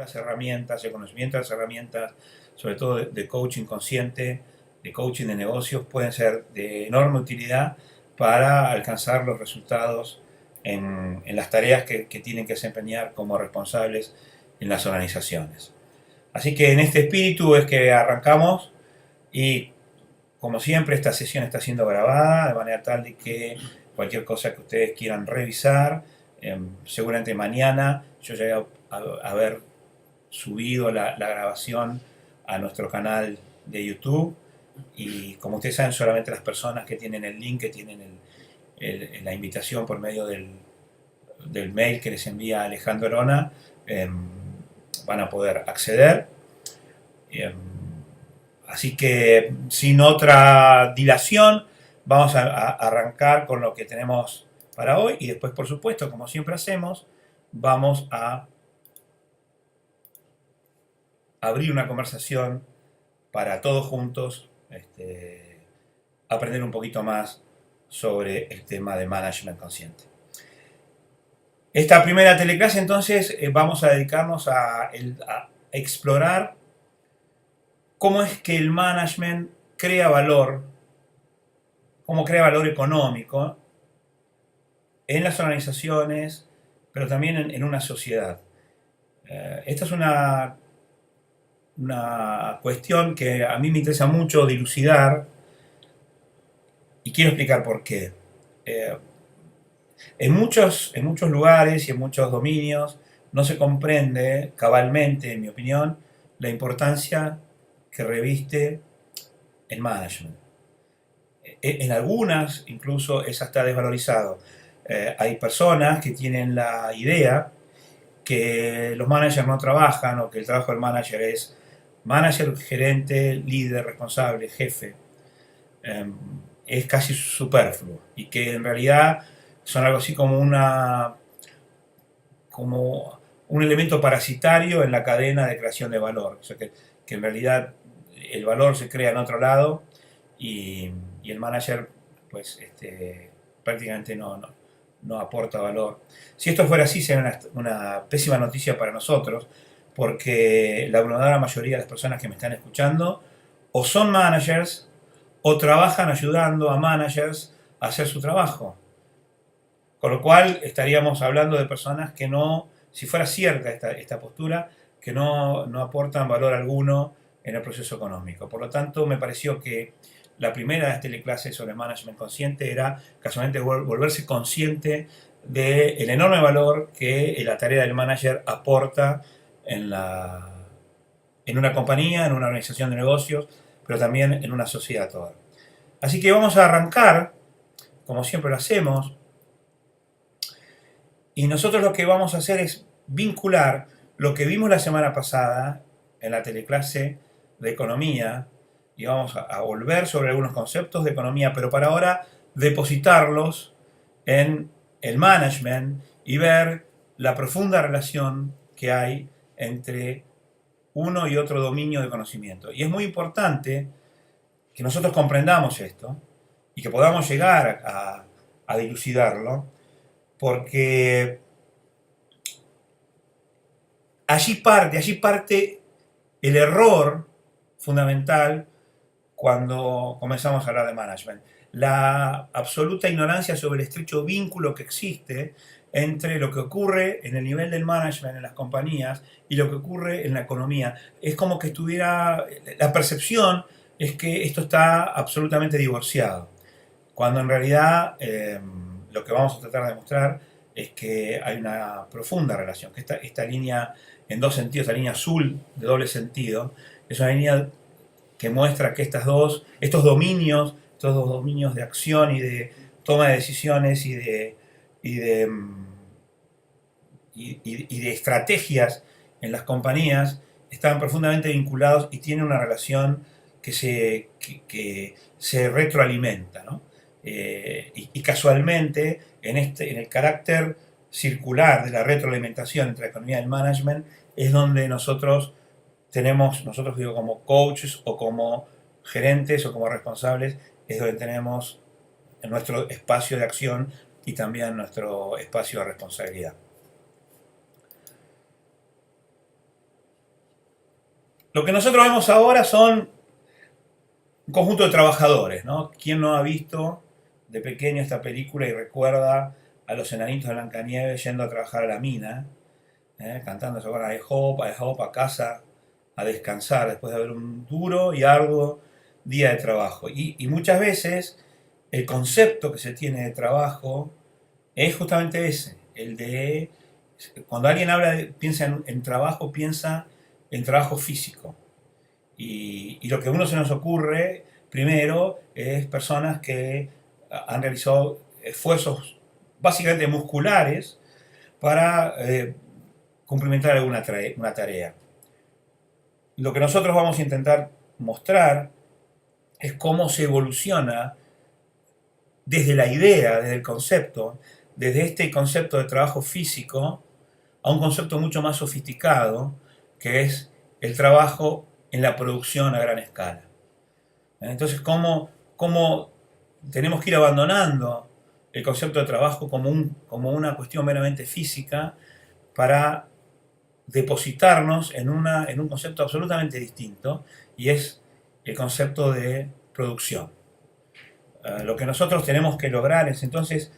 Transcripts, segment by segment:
las herramientas, el conocimiento de las herramientas, sobre todo de coaching consciente, de coaching de negocios, pueden ser de enorme utilidad para alcanzar los resultados en las tareas que tienen que desempeñar como responsables en las organizaciones. Así que en este espíritu es que arrancamos y como siempre esta sesión está siendo grabada de manera tal de que cualquier cosa que ustedes quieran revisar, seguramente mañana yo ya voy a haber subido la grabación a nuestro canal de YouTube y como ustedes saben solamente las personas que tienen el link, que tienen la invitación por medio del mail que les envía Alejandro Arona, van a poder acceder. Así que sin otra dilación vamos a arrancar con lo que tenemos para hoy y después, por supuesto, como siempre hacemos, vamos a abrir una conversación para todos juntos aprender un poquito más sobre el tema de management consciente. Esta primera teleclase entonces vamos a dedicarnos a explorar cómo es que el management crea valor, cómo crea valor económico en las organizaciones, pero también en una sociedad. Esta es una cuestión que a mí me interesa mucho dilucidar y quiero explicar por qué. En muchos lugares y en muchos dominios no se comprende cabalmente, en mi opinión, la importancia que reviste el management. En algunas incluso es hasta desvalorizado. Hay personas que tienen la idea que los managers no trabajan o que el trabajo del manager es manager, gerente, líder, responsable, jefe. Es casi superfluo y que en realidad son algo así como un elemento parasitario en la cadena de creación de valor. O sea que en realidad el valor se crea en otro lado y el manager pues prácticamente no aporta valor. Si esto fuera así sería una pésima noticia para nosotros porque la abrumadora mayoría de las personas que me están escuchando o son managers o trabajan ayudando a managers a hacer su trabajo. Con lo cual estaríamos hablando de personas que no, si fuera cierta esta postura, que no aportan valor alguno en el proceso económico. Por lo tanto, me pareció que la primera de estas teleclases sobre management consciente era casualmente volverse consciente del enorme valor que la tarea del manager aporta en una compañía, en una organización de negocios, pero también en una sociedad toda. Así que vamos a arrancar, como siempre lo hacemos, y nosotros lo que vamos a hacer es vincular lo que vimos la semana pasada en la teleclase de economía, y vamos a volver sobre algunos conceptos de economía, pero para ahora depositarlos en el management y ver la profunda relación que hay entre uno y otro dominio de conocimiento. Y es muy importante que nosotros comprendamos esto y que podamos llegar a dilucidarlo, porque allí parte el error fundamental cuando comenzamos a hablar de management. La absoluta ignorancia sobre el estrecho vínculo que existe entre lo que ocurre en el nivel del management en las compañías y lo que ocurre en la economía. Es como que la percepción es que esto está absolutamente divorciado, cuando en realidad lo que vamos a tratar de mostrar es que hay una profunda relación, que esta línea en dos sentidos, la línea azul de doble sentido, es una línea que muestra que estos dos dominios de acción y de toma de decisiones y de estrategias en las compañías están profundamente vinculados y tienen una relación que se retroalimenta, ¿no? Y casualmente en el carácter circular de la retroalimentación entre la economía y el management es donde nosotros digo como coaches o como gerentes o como responsables, es donde tenemos nuestro espacio de acción y también nuestro espacio de responsabilidad. Lo que nosotros vemos ahora son un conjunto de trabajadores, ¿no? ¿Quién no ha visto de pequeño esta película y recuerda a los enanitos de Blancanieves yendo a trabajar a la mina, cantando esa I hope, I hope, a casa a descansar después de haber un duro y arduo día de trabajo? Y muchas veces el concepto que se tiene de trabajo es justamente ese, el de cuando alguien piensa en trabajo, piensa en trabajo físico. Y lo que a uno se nos ocurre primero es personas que han realizado esfuerzos básicamente musculares para cumplimentar una tarea. Lo que nosotros vamos a intentar mostrar es cómo se evoluciona desde la idea, desde el concepto, desde este concepto de trabajo físico a un concepto mucho más sofisticado, que es el trabajo en la producción a gran escala. Entonces, cómo tenemos que ir abandonando el concepto de trabajo como una cuestión meramente física para depositarnos en un concepto absolutamente distinto, y es el concepto de producción. Lo que nosotros tenemos que lograr es entonces,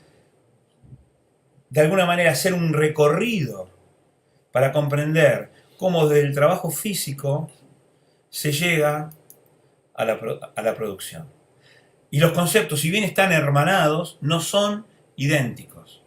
de alguna manera, hacer un recorrido para comprender cómo desde el trabajo físico se llega a la producción. Y los conceptos, si bien están hermanados, no son idénticos.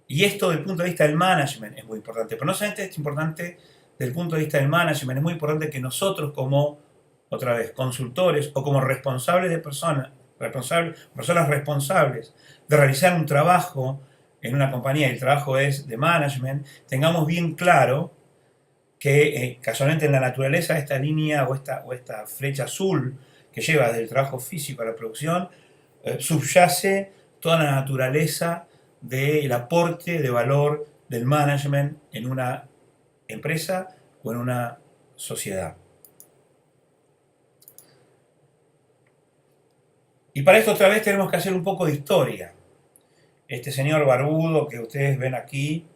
Y esto desde el punto de vista del management es muy importante. Pero no solamente es importante desde el punto de vista del management, es muy importante que nosotros como, otra vez, consultores o como responsables de personas responsables de realizar un trabajo en una compañía, y el trabajo es de management, tengamos bien claro que casualmente en la naturaleza esta línea o esta flecha azul que lleva desde el trabajo físico a la producción, subyace toda la naturaleza del aporte de valor del management en una empresa o en una sociedad. Y para esto otra vez tenemos que hacer un poco de historia. Este señor barbudo que ustedes ven aquí,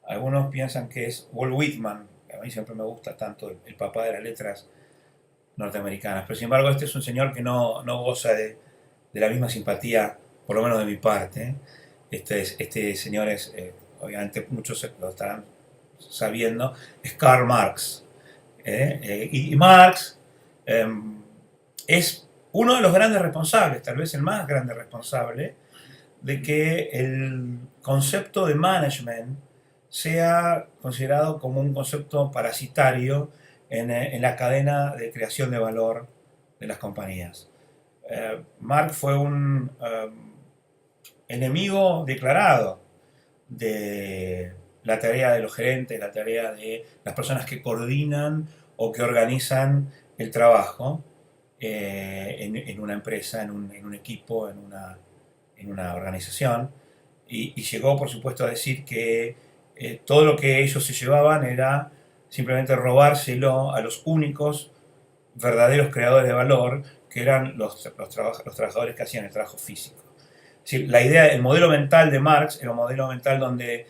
algunos piensan que es Walt Whitman. A mí siempre me gusta tanto el papá de las letras norteamericanas, pero sin embargo este es un señor que no goza de la misma simpatía, por lo menos de mi parte. Este señor es, obviamente muchos lo estarán sabiendo, es Karl Marx. Y Marx es uno de los grandes responsables, tal vez el más grande responsable, de que el concepto de management sea considerado como un concepto parasitario en la cadena de creación de valor de las compañías. Marx fue un enemigo declarado de la tarea de los gerentes, la tarea de las personas que coordinan o que organizan el trabajo en una empresa, en un equipo, en una organización, y llegó por supuesto a decir que todo lo que ellos se llevaban era simplemente robárselo a los únicos verdaderos creadores de valor, que eran los trabajadores que hacían el trabajo físico. Es decir, la idea, el modelo mental de Marx era un modelo mental donde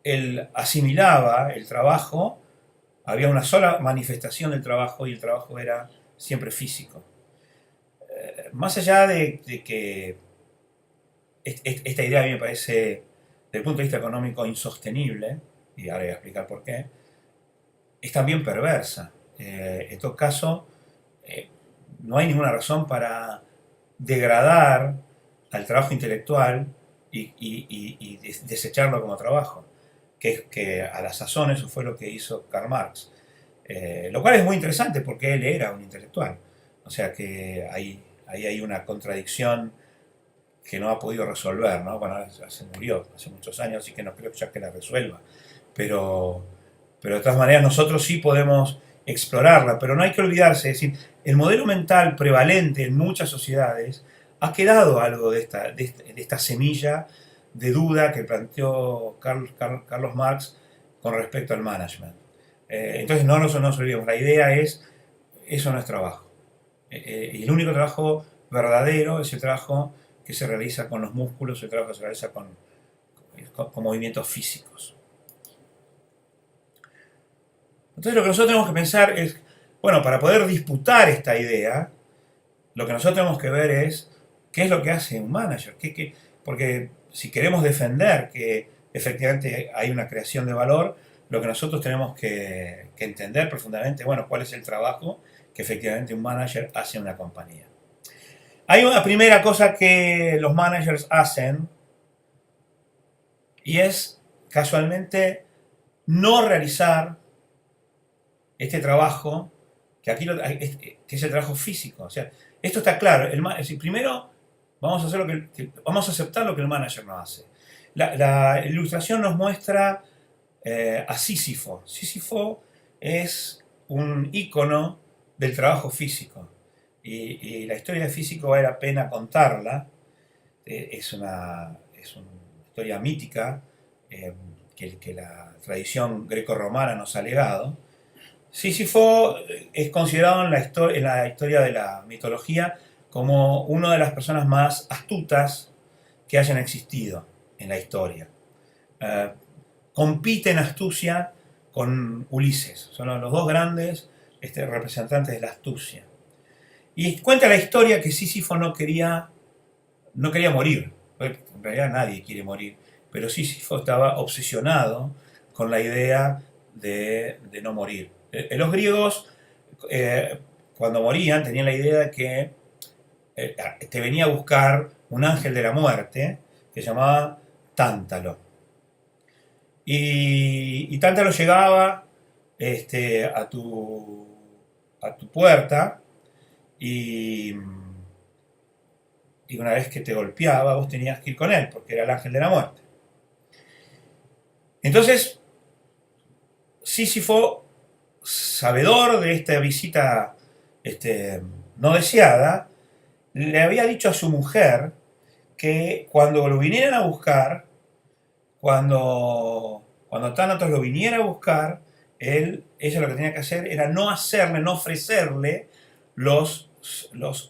él asimilaba el trabajo, había una sola manifestación del trabajo y el trabajo era siempre físico. Más allá de que esta idea a mí me parece, desde el punto de vista económico, insostenible, y ahora voy a explicar por qué, es también perversa. En todo caso, no hay ninguna razón para degradar al trabajo intelectual y desecharlo como trabajo, que a la sazón eso fue lo que hizo Karl Marx. Lo cual es muy interesante porque él era un intelectual. O sea que ahí hay una contradicción que no ha podido resolver, ¿no? Bueno, se murió hace muchos años, así que no creo ya que la resuelva. Pero de todas maneras nosotros sí podemos explorarla, pero no hay que olvidarse, es decir, el modelo mental prevalente en muchas sociedades ha quedado algo de esta semilla de duda que planteó Carlos Marx con respecto al management. Entonces no nos olvidemos, la idea es, eso no es trabajo. Y el único trabajo verdadero es el trabajo que se realiza con los músculos, el trabajo que se realiza con movimientos físicos. Entonces lo que nosotros tenemos que pensar es Bueno, para poder disputar esta idea, lo que nosotros tenemos que ver es qué es lo que hace un manager. Porque si queremos defender que efectivamente hay una creación de valor, lo que nosotros tenemos que entender profundamente, bueno, cuál es el trabajo que efectivamente un manager hace en una compañía. Hay una primera cosa que los managers hacen y es casualmente no realizar este trabajo, que aquí que es el trabajo físico. O sea, esto está claro. Es decir, primero vamos a hacer vamos a aceptar lo que el manager no hace. La ilustración nos muestra a Sísifo. Sísifo es un ícono del trabajo físico. Y la historia de Sísifo vale la pena contarla. Es una historia mítica que la tradición greco-romana nos ha legado. Sísifo es considerado en la historia de la mitología como una de las personas más astutas que hayan existido en la historia. Compite en astucia con Ulises, son los dos grandes representantes de la astucia. Y cuenta la historia que Sísifo no quería morir. En realidad nadie quiere morir, pero Sísifo estaba obsesionado con la idea de no morir. Los griegos, cuando morían, tenían la idea de que te venía a buscar un ángel de la muerte que se llamaba Tántalo. Y Tántalo llegaba a tu puerta y una vez que te golpeaba, vos tenías que ir con él, porque era el ángel de la muerte. Entonces, Sísifo, sabedor de esta visita no deseada, le había dicho a su mujer que cuando lo vinieran a buscar, cuando Tánatos lo viniera a buscar, ella lo que tenía que hacer era no ofrecerle los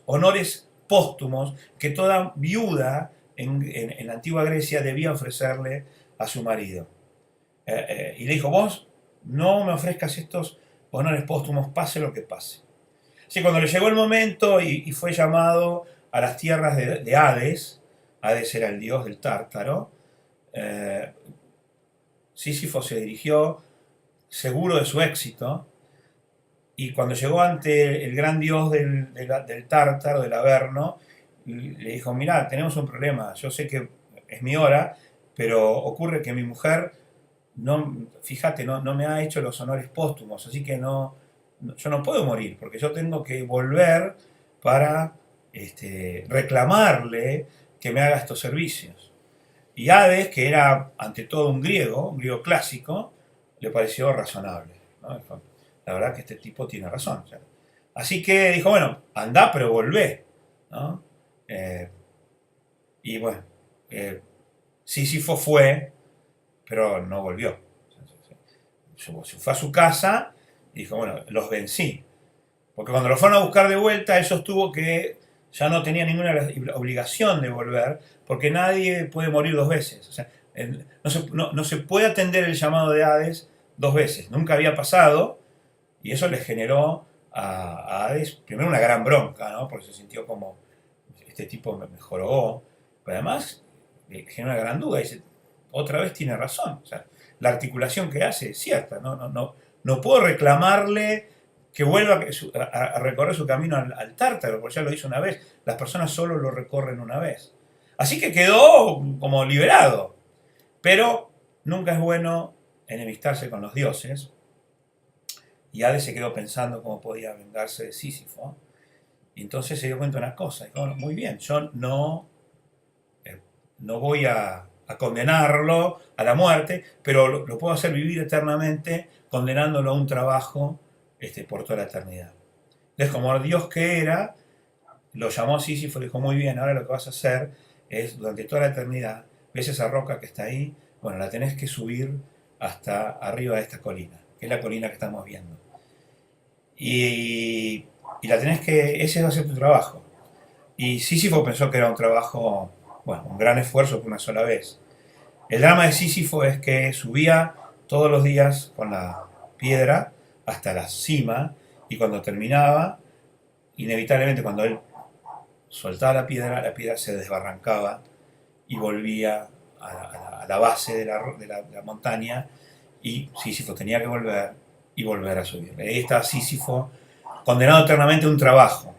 honores póstumos que toda viuda en la antigua Grecia debía ofrecerle a su marido. Y le dijo, vos no me ofrezcas estos honores póstumos, pase lo que pase. Así cuando le llegó el momento y fue llamado a las tierras de Hades, Hades era el dios del Tártaro, Sísifo se dirigió seguro de su éxito, y cuando llegó ante el gran dios del Tártaro, del Averno, le dijo, mirá, tenemos un problema, yo sé que es mi hora, pero ocurre que mi mujer, fíjate, no me ha hecho los honores póstumos, así que yo no puedo morir, porque yo tengo que volver para reclamarle que me haga estos servicios. Y Hades, que era ante todo un griego clásico, le pareció razonable, ¿no? La verdad que este tipo tiene razón. O sea, así que dijo, bueno, andá pero volvé, ¿no? Y bueno, Sísifo fue, pero no volvió. Se fue a su casa y dijo, bueno, los vencí. Porque cuando lo fueron a buscar de vuelta, él sostuvo que ya no tenía ninguna obligación de volver, porque nadie puede morir dos veces. O sea, no se puede atender el llamado de Hades dos veces. Nunca había pasado, y eso le generó a Hades, primero una gran bronca, ¿no? Porque se sintió como, este tipo me jorobó, pero además le generó una gran duda, y dice, otra vez tiene razón. O sea, la articulación que hace es cierta, no puedo reclamarle que vuelva a recorrer su camino al Tártaro, porque ya lo hizo una vez. Las personas solo lo recorren una vez. Así que quedó como liberado. Pero nunca es bueno enemistarse con los dioses. Y Hades se quedó pensando cómo podía vengarse de Sísifo. Y entonces se dio cuenta de una cosa. Dijo, bueno, muy bien, yo no voy a condenarlo a la muerte, pero lo puedo hacer vivir eternamente condenándolo a un trabajo por toda la eternidad. Entonces, como Dios que era, lo llamó a Sísifo y le dijo, muy bien, ahora lo que vas a hacer es, durante toda la eternidad, ves esa roca que está ahí, bueno, la tenés que subir hasta arriba de esta colina, que es la colina que estamos viendo. Y la tenés que, ese va a ser tu trabajo. Y Sísifo pensó que era un trabajo, bueno, un gran esfuerzo por una sola vez. El drama de Sísifo es que subía todos los días con la piedra hasta la cima y cuando terminaba, inevitablemente cuando él soltaba la piedra se desbarrancaba y volvía a la base de la montaña, y Sísifo tenía que volver y volver a subir. Ahí está Sísifo condenado eternamente a un trabajo.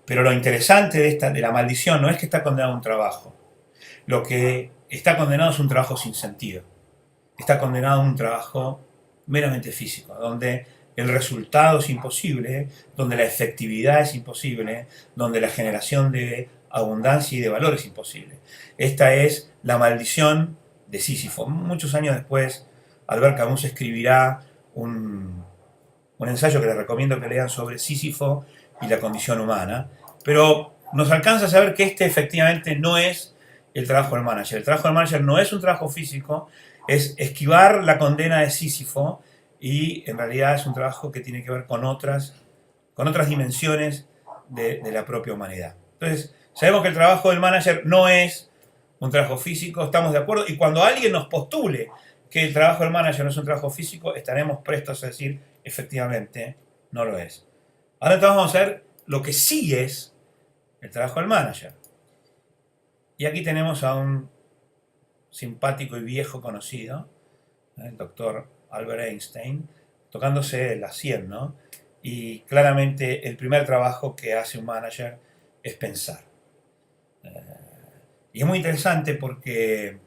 Pero lo interesante de la maldición no es que está condenado a un trabajo. Lo que está condenado es un trabajo sin sentido. Está condenado a un trabajo meramente físico, donde el resultado es imposible, donde la efectividad es imposible, donde la generación de abundancia y de valor es imposible. Esta es la maldición de Sísifo. Muchos años después, Albert Camus escribirá un ensayo que les recomiendo que lean sobre Sísifo y la condición humana, pero nos alcanza a saber que este efectivamente no es el trabajo del manager. El trabajo del manager no es un trabajo físico, es esquivar la condena de Sísifo, y en realidad es un trabajo que tiene que ver con otras dimensiones de la propia humanidad. Entonces, sabemos que el trabajo del manager no es un trabajo físico, estamos de acuerdo, y cuando alguien nos postule que el trabajo del manager no es un trabajo físico, estaremos prestos a decir, efectivamente, no lo es. Ahora entonces vamos a ver lo que sí es el trabajo del manager. Y aquí tenemos a un simpático y viejo conocido, el doctor Albert Einstein, tocándose la sien, ¿no? Y claramente el primer trabajo que hace un manager es pensar. Y es muy interesante porque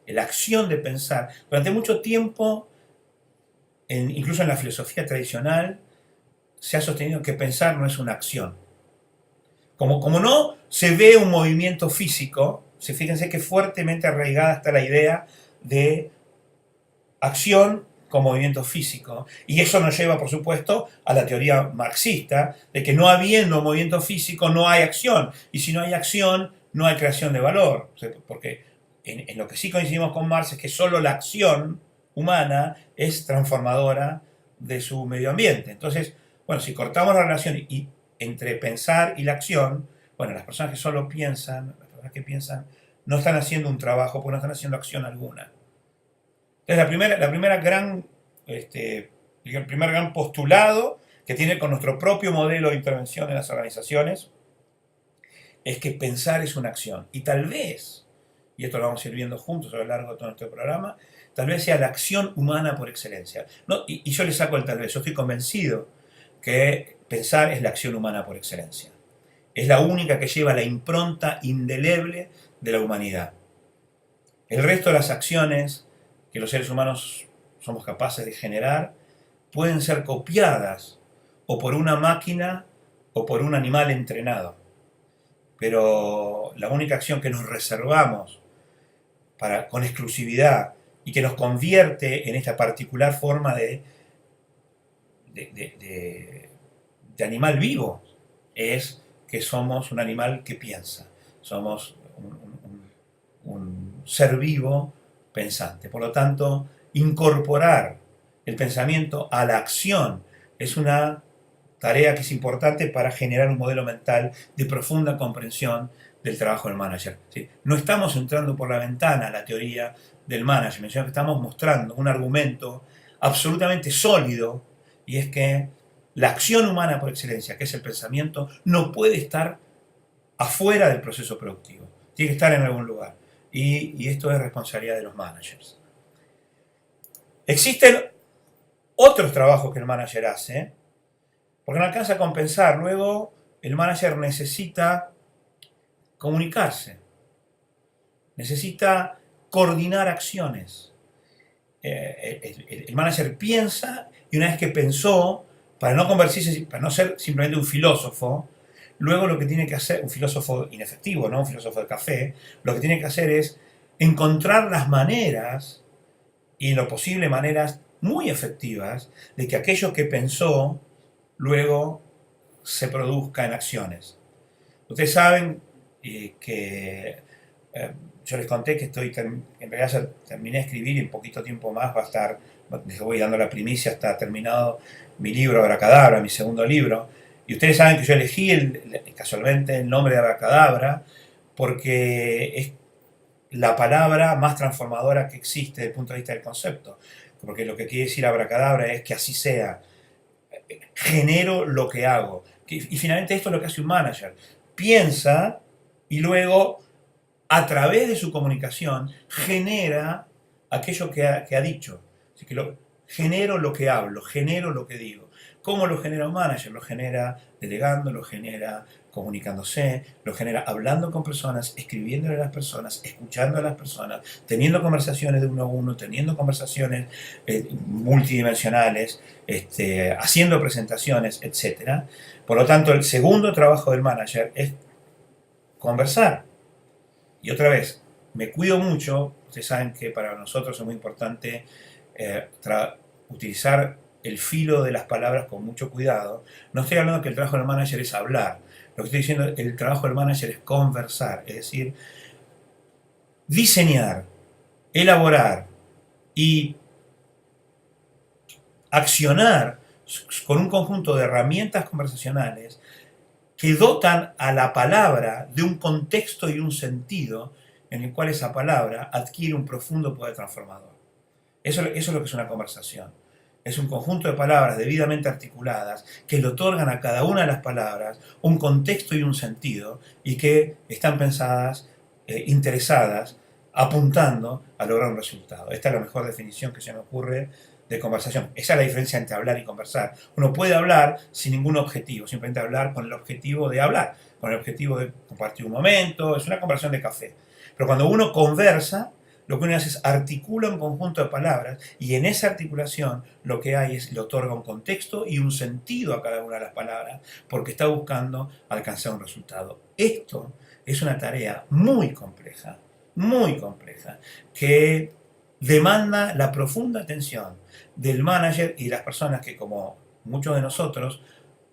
la acción de pensar, durante mucho tiempo, incluso en la filosofía tradicional, se ha sostenido que pensar no es una acción. Como no se ve un movimiento físico, fíjense que fuertemente arraigada está la idea de acción con movimiento físico. Y eso nos lleva, por supuesto, a la teoría marxista, de que no habiendo movimiento físico no hay acción. Y si no hay acción, no hay creación de valor. Porque en lo que sí coincidimos con Marx es que solo la acción humana es transformadora de su medio ambiente. Entonces, bueno, si cortamos la relación entre pensar y la acción, bueno, las personas que solo piensan, las personas que piensan, no están haciendo un trabajo porque no están haciendo acción alguna. Entonces, el primer gran postulado que tiene con nuestro propio modelo de intervención en las organizaciones es que pensar es una acción. Y tal vez, y esto lo vamos a ir viendo juntos a lo largo de todo nuestro programa, tal vez sea la acción humana por excelencia. No, y yo le saco el tal vez, yo estoy convencido que pensar es la acción humana por excelencia. Es la única que lleva la impronta indeleble de la humanidad. El resto de las acciones que los seres humanos somos capaces de generar pueden ser copiadas o por una máquina o por un animal entrenado. Pero la única acción que nos reservamos con exclusividad y que nos convierte en esta particular forma de animal vivo es que somos un animal que piensa. Somos un ser vivo pensante. Por lo tanto, incorporar el pensamiento a la acción es una tarea que es importante para generar un modelo mental de profunda comprensión del trabajo del manager. ¿Sí? No estamos entrando por la ventana a la teoría del management, sino que estamos mostrando un argumento absolutamente sólido, y es que la acción humana por excelencia, que es el pensamiento, no puede estar afuera del proceso productivo. Tiene que estar en algún lugar. Y esto es responsabilidad de los managers. Existen otros trabajos que el manager hace, porque no alcanza a compensar. Luego, el manager necesita comunicarse, necesita coordinar acciones. El manager piensa, y una vez que pensó, para no ser simplemente un filósofo, luego lo que tiene que hacer, un filósofo inefectivo, ¿no? Un filósofo de café, lo que tiene que hacer es encontrar las maneras, y en lo posible maneras muy efectivas, de que aquello que pensó luego se produzca en acciones. Ustedes saben que yo les conté que en realidad ya terminé de escribir, y en poquito tiempo más va a estar, les voy dando la primicia, está terminado mi libro Abracadabra, mi segundo libro. Y ustedes saben que yo elegí casualmente el nombre de Abracadabra porque es la palabra más transformadora que existe desde el punto de vista del concepto. Porque lo que quiere decir Abracadabra es que así sea. genero lo que hago. Y finalmente esto es lo que hace un manager. Piensa y luego, a través de su comunicación, genera aquello que ha dicho. Así que genero lo que hablo, genero lo que digo. ¿Cómo lo genera un manager? Lo genera delegando, lo genera comunicándose, lo genera hablando con personas, escribiéndole a las personas, escuchando a las personas, teniendo conversaciones de uno a uno, teniendo conversaciones multidimensionales, haciendo presentaciones, etc. Por lo tanto, el segundo trabajo del manager es conversar. Y otra vez, me cuido mucho, ustedes saben que para nosotros es muy importante utilizar el filo de las palabras con mucho cuidado. No estoy hablando que el trabajo del manager es hablar, lo que estoy diciendo es que el trabajo del manager es conversar, es decir, diseñar, elaborar y accionar con un conjunto de herramientas conversacionales que dotan a la palabra de un contexto y un sentido en el cual esa palabra adquiere un profundo poder transformador. Eso es lo que es una conversación. Es un conjunto de palabras debidamente articuladas que le otorgan a cada una de las palabras un contexto y un sentido y que están pensadas, interesadas, apuntando a lograr un resultado. Esta es la mejor definición que se me ocurre de conversación. Esa es la diferencia entre hablar y conversar. Uno puede hablar sin ningún objetivo, simplemente hablar con el objetivo de hablar, con el objetivo de compartir un momento, es una conversación de café. Pero cuando uno conversa, lo que uno hace es articula un conjunto de palabras y en esa articulación lo que hay es le otorga un contexto y un sentido a cada una de las palabras porque está buscando alcanzar un resultado. Esto es una tarea muy compleja, que demanda la profunda atención del manager y de las personas que, como muchos de nosotros,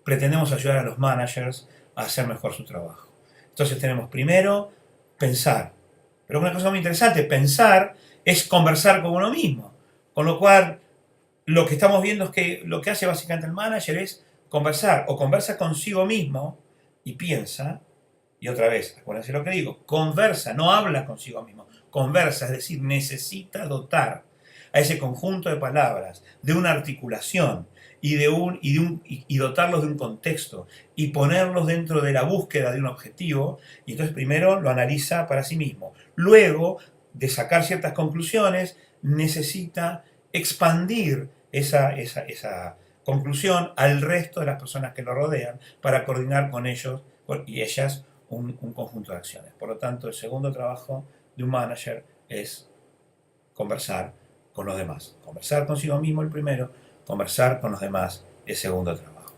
pretendemos ayudar a los managers a hacer mejor su trabajo. Entonces tenemos primero pensar. Pero una cosa muy interesante, pensar es conversar con uno mismo. Con lo cual, lo que estamos viendo es que lo que hace básicamente el manager es conversar, o conversa consigo mismo y piensa, y otra vez, acuérdense lo que digo, conversa, no habla consigo mismo, conversa, es decir, necesita dotar a ese conjunto de palabras de una articulación y dotarlos de un contexto y ponerlos dentro de la búsqueda de un objetivo, y entonces primero lo analiza para sí mismo. Luego de sacar ciertas conclusiones, necesita expandir esa conclusión al resto de las personas que lo rodean para coordinar con ellos y ellas un conjunto de acciones. Por lo tanto, el segundo trabajo de un manager es conversar con los demás. Conversar consigo mismo el primero, conversar con los demás el segundo trabajo.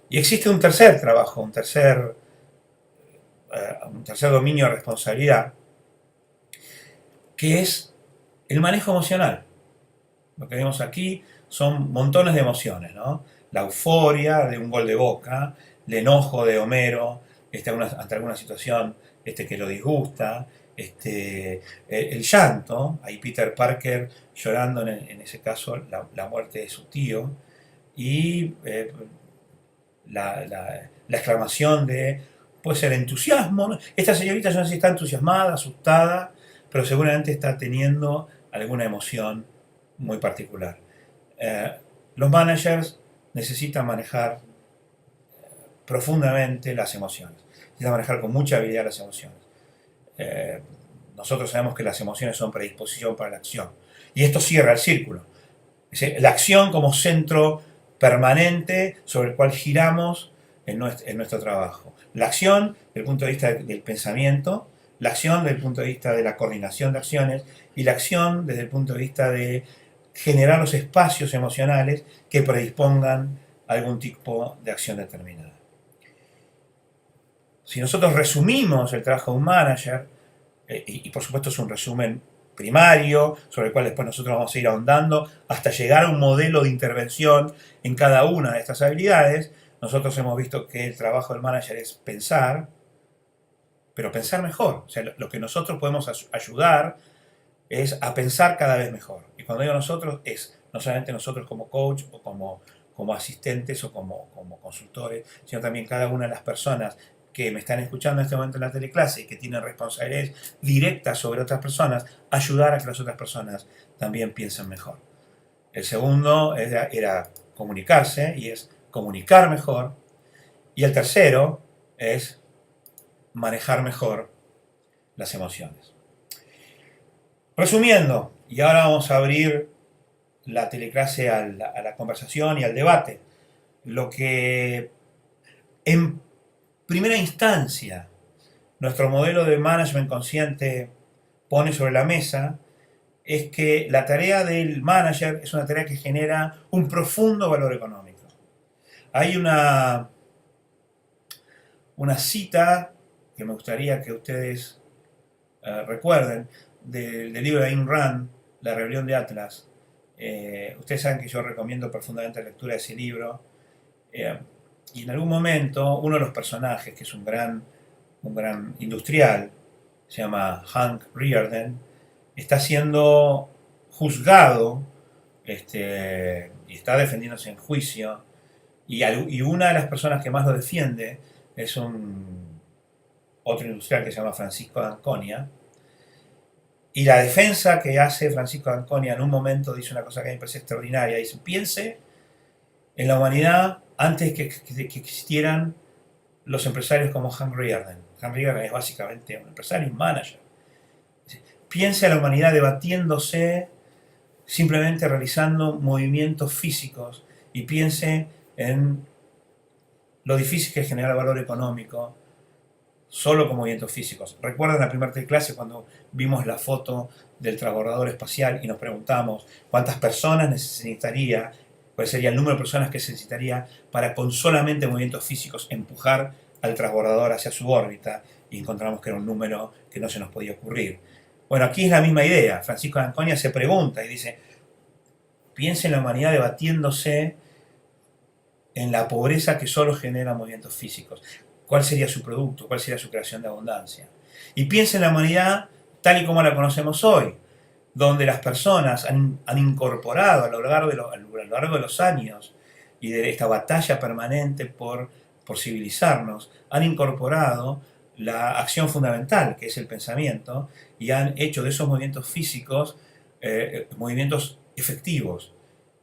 Y existe un tercer trabajo, un tercer dominio de responsabilidad, que es el manejo emocional. Lo que vemos aquí son montones de emociones, ¿no? La euforia de un gol de Boca, el enojo de Homero ante alguna situación que lo disgusta, el llanto, ahí Peter Parker llorando en ese caso la muerte de su tío, y la exclamación de, puede ser entusiasmo, ¿no? Esta señorita yo no sé si está entusiasmada, asustada, pero seguramente está teniendo alguna emoción muy particular. Los managers necesitan manejar profundamente las emociones, necesitan manejar con mucha habilidad las emociones. Nosotros sabemos que las emociones son predisposición para la acción, y esto cierra el círculo. Es decir, la acción como centro permanente sobre el cual giramos en nuestro trabajo. La acción desde el punto de vista del pensamiento, la acción desde el punto de vista de la coordinación de acciones y la acción desde el punto de vista de generar los espacios emocionales que predispongan a algún tipo de acción determinada. Si nosotros resumimos el trabajo de un manager, y por supuesto es un resumen primario, sobre el cual después nosotros vamos a ir ahondando hasta llegar a un modelo de intervención en cada una de estas habilidades, nosotros hemos visto que el trabajo del manager es pensar, pero pensar mejor. O sea, lo que nosotros podemos ayudar es a pensar cada vez mejor. Y cuando digo nosotros, es no solamente nosotros como coach o como asistentes o como consultores, sino también cada una de las personas que me están escuchando en este momento en la teleclase y que tienen responsabilidades directas sobre otras personas, ayudar a que las otras personas también piensen mejor. El segundo era comunicarse y es comunicar mejor. Y el tercero es manejar mejor las emociones. Resumiendo, y ahora vamos a abrir la teleclase a la conversación y al debate. Lo que en primera instancia nuestro modelo de management consciente pone sobre la mesa es que la tarea del manager es una tarea que genera un profundo valor económico. Hay una cita que me gustaría que ustedes recuerden del libro de Ayn Rand, La rebelión de Atlas. Ustedes saben que yo recomiendo profundamente la lectura de ese libro. Y en algún momento uno de los personajes, que es un gran industrial, se llama Hank Rearden, está siendo juzgado y está defendiéndose en juicio, y una de las personas que más lo defiende es otro industrial que se llama Francisco de Anconia, y la defensa que hace Francisco de Anconia en un momento dice una cosa que a mí me parece extraordinaria, dice: piense en la humanidad antes que existieran los empresarios como Hank Rearden. Hank Rearden es básicamente un empresario y un manager. Piense a la humanidad debatiéndose, simplemente realizando movimientos físicos, y piense en lo difícil que es generar valor económico solo con movimientos físicos. ¿Recuerdan la primera clase cuando vimos la foto del transbordador espacial y nos preguntamos cuántas personas necesitaría, cuál sería el número de personas que se necesitaría para con solamente movimientos físicos empujar al transbordador hacia su órbita? Y encontramos que era un número que no se nos podía ocurrir. Bueno, aquí es la misma idea. Francisco de Anconia se pregunta y dice: piensa en la humanidad debatiéndose en la pobreza que solo genera movimientos físicos. ¿Cuál sería su producto? ¿Cuál sería su creación de abundancia? Y piensa en la humanidad tal y como la conocemos hoy, donde las personas han incorporado a lo largo de los años y de esta batalla permanente por civilizarnos, han incorporado la acción fundamental, que es el pensamiento, y han hecho de esos movimientos físicos movimientos efectivos,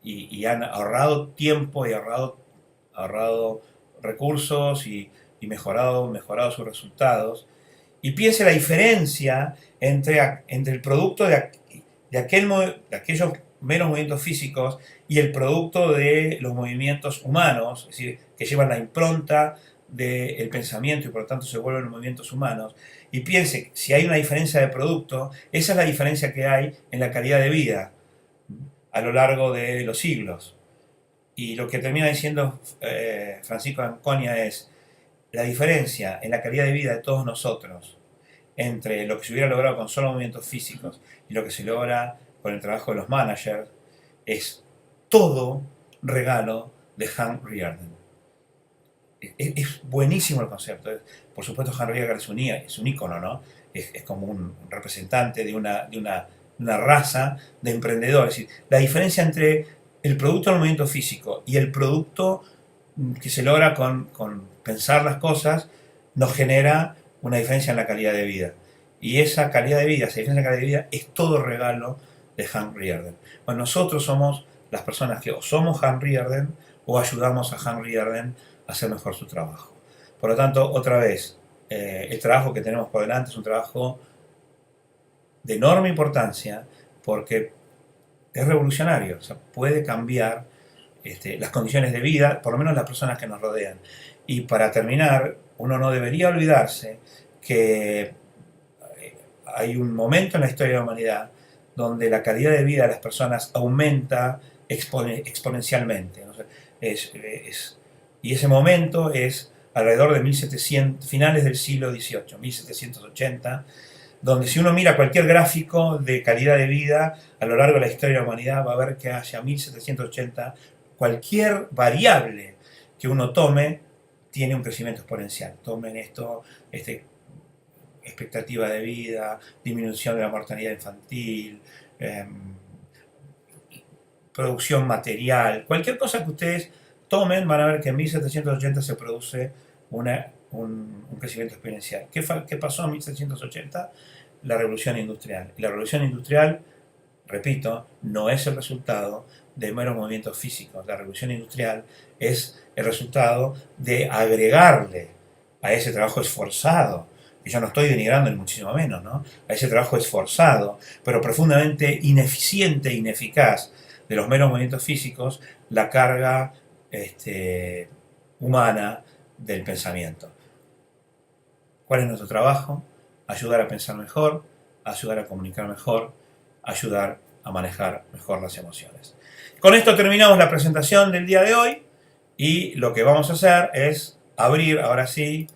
y han ahorrado tiempo y ahorrado recursos y mejorado sus resultados. Y piense la diferencia entre el producto de aquellos meros movimientos físicos y el producto de los movimientos humanos, es decir, que llevan la impronta del pensamiento y por lo tanto se vuelven movimientos humanos. Y piense, si hay una diferencia de producto, esa es la diferencia que hay en la calidad de vida a lo largo de los siglos. Y lo que termina diciendo Francisco de Anconia es: la diferencia en la calidad de vida de todos nosotros entre lo que se hubiera logrado con solo movimientos físicos y lo que se logra con el trabajo de los managers es todo regalo de Hank Rearden. Es buenísimo el concepto. Por supuesto, Hank Rearden es un ícono, ¿no? Es como un representante de una raza de emprendedores. Es decir, la diferencia entre el producto del movimiento físico y el producto que se logra con pensar las cosas nos genera una diferencia en la calidad de vida. Y esa calidad de vida, esa diferencia en la calidad de vida, es todo regalo de Hank Rearden. Bueno, nosotros somos las personas que o somos Hank Rearden o ayudamos a Hank Rearden a hacer mejor su trabajo. Por lo tanto, otra vez, el trabajo que tenemos por delante es un trabajo de enorme importancia porque es revolucionario, o sea, puede cambiar las condiciones de vida, por lo menos las personas que nos rodean. Y para terminar, uno no debería olvidarse que hay un momento en la historia de la humanidad donde la calidad de vida de las personas aumenta exponencialmente, ¿no? Y ese momento es alrededor de 1700, finales del siglo XVIII, 1780, donde si uno mira cualquier gráfico de calidad de vida a lo largo de la historia de la humanidad, va a ver que hacia 1780 cualquier variable que uno tome tiene un crecimiento exponencial. Tomen esto, expectativa de vida, disminución de la mortalidad infantil, producción material, cualquier cosa que ustedes tomen van a ver que en 1780 se produce un crecimiento exponencial. ¿Qué pasó en 1780? La revolución industrial. Y la revolución industrial, repito, no es el resultado de meros movimientos físicos. La revolución industrial es el resultado de agregarle a ese trabajo esforzado, y yo no estoy denigrando ni muchísimo menos, ¿no? A ese trabajo esforzado, pero profundamente ineficiente e ineficaz de los meros movimientos físicos, la carga humana del pensamiento. ¿Cuál es nuestro trabajo? Ayudar a pensar mejor, ayudar a comunicar mejor, ayudar a manejar mejor las emociones. Con esto terminamos la presentación del día de hoy y lo que vamos a hacer es abrir ahora sí,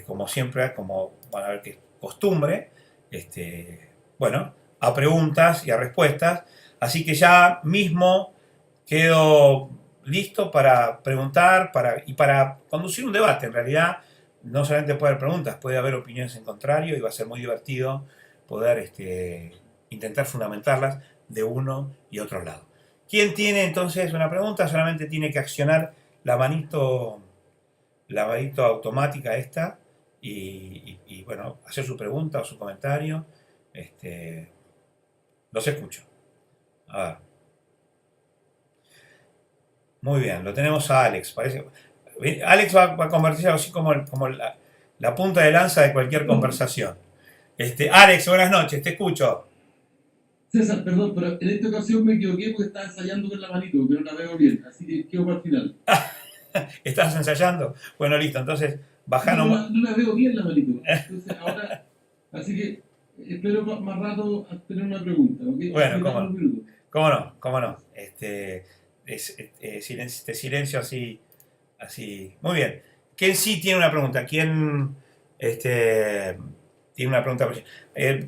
como siempre, como van a ver que es costumbre, bueno, a preguntas y a respuestas. Así que ya mismo quedo listo para preguntar y para conducir un debate. En realidad, no solamente puede haber preguntas, puede haber opiniones en contrario y va a ser muy divertido poder intentar fundamentarlas de uno y otro lado. ¿Quién tiene entonces una pregunta? Solamente tiene que accionar la manito automática esta y, bueno, hacer su pregunta o su comentario. Los escucho. A ver. Muy bien, lo tenemos a Alex. Alex va a convertirse así como la punta de lanza de cualquier conversación. Alex, buenas noches, te escucho. César, perdón, pero en esta ocasión me equivoqué porque estaba ensayando con la manito, que no la veo bien, así que quedo para el final. ¿Estás ensayando? Bueno, listo, entonces baja No, nomás. no la veo bien la manito. Entonces ahora, así que espero más rato a tener una pregunta, ¿ok? Así Bueno, que dame cómo unos no. minutos. Cómo no, cómo no. Silencio así, así. Muy bien. ¿Quién sí tiene una pregunta? ¿Quién tiene una pregunta?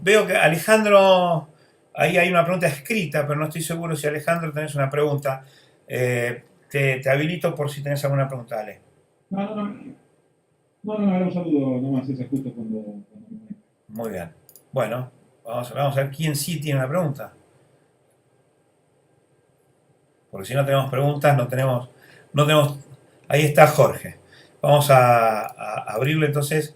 Veo que Alejandro, ahí hay una pregunta escrita, pero no estoy seguro si Alejandro tenés una pregunta. Te habilito por si tenés alguna pregunta, Ale. No, no, no, no, no, era un saludo nomás, ese justo cuando me conecto. Muy bien. Bueno, vamos a ver quién sí tiene una pregunta. Porque si no tenemos preguntas, no tenemos. Ahí está Jorge. Vamos a abrirle entonces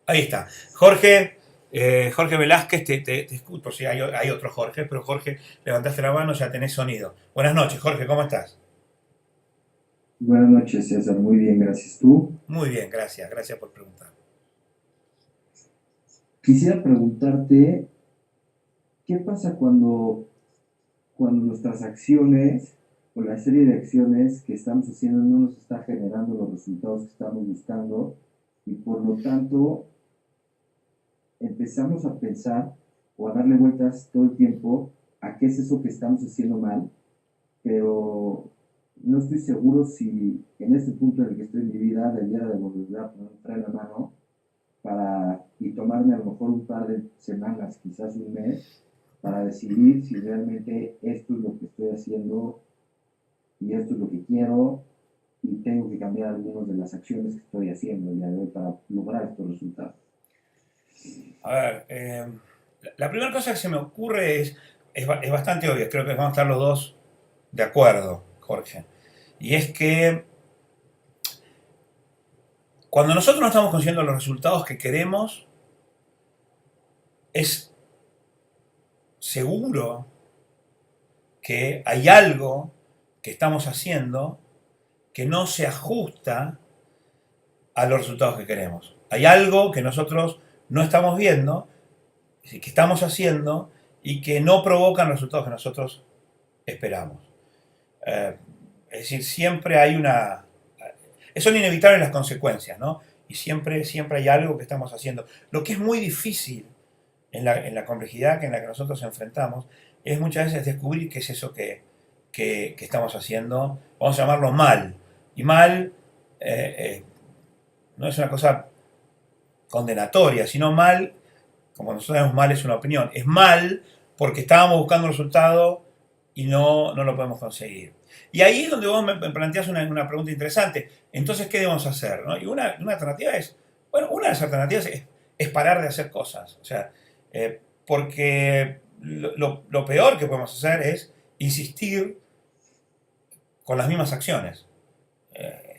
ahí está. Jorge Velázquez, te escucho. Sí, hay otro Jorge, pero Jorge, levantaste la mano, ya tenés sonido. Buenas noches, Jorge, ¿cómo estás? Buenas noches, César. Muy bien, gracias. ¿Tú? Muy bien, gracias. Gracias por preguntar. Quisiera preguntarte, ¿qué pasa cuando nuestras acciones o la serie de acciones que estamos haciendo no nos está generando los resultados que estamos buscando y por lo tanto empezamos a pensar o a darle vueltas todo el tiempo a qué es eso que estamos haciendo mal, pero no estoy seguro si en este punto en el que estoy en mi vida debiera de volver a poner la mano y tomarme a lo mejor un par de semanas, quizás un mes, para decidir si realmente esto es lo que estoy haciendo y esto es lo que quiero y tengo que cambiar algunas de las acciones que estoy haciendo el día de hoy para lograr estos resultados. A ver, la primera cosa que se me ocurre es bastante obvia. Creo que vamos a estar los dos de acuerdo, Jorge. Y es que cuando nosotros no estamos consiguiendo los resultados que queremos, es seguro que hay algo que estamos haciendo que no se ajusta a los resultados que queremos. Hay algo que nosotros no estamos viendo, que estamos haciendo y que no provocan los resultados que nosotros esperamos. Es decir, siempre hay son inevitables las consecuencias, ¿no? Y siempre hay algo que estamos haciendo. Lo que es muy difícil en la complejidad en la que nosotros enfrentamos es muchas veces descubrir qué es eso que estamos haciendo, vamos a llamarlo mal. Y mal no es una cosa condenatoria, sino mal, como nosotros sabemos, mal es una opinión. Es mal porque estábamos buscando un resultado y no lo podemos conseguir. Y ahí es donde vos me planteás una pregunta interesante. Entonces, ¿qué debemos hacer? ¿No? Y una alternativa una de las alternativas es parar de hacer cosas. O sea, porque lo peor que podemos hacer es insistir con las mismas acciones.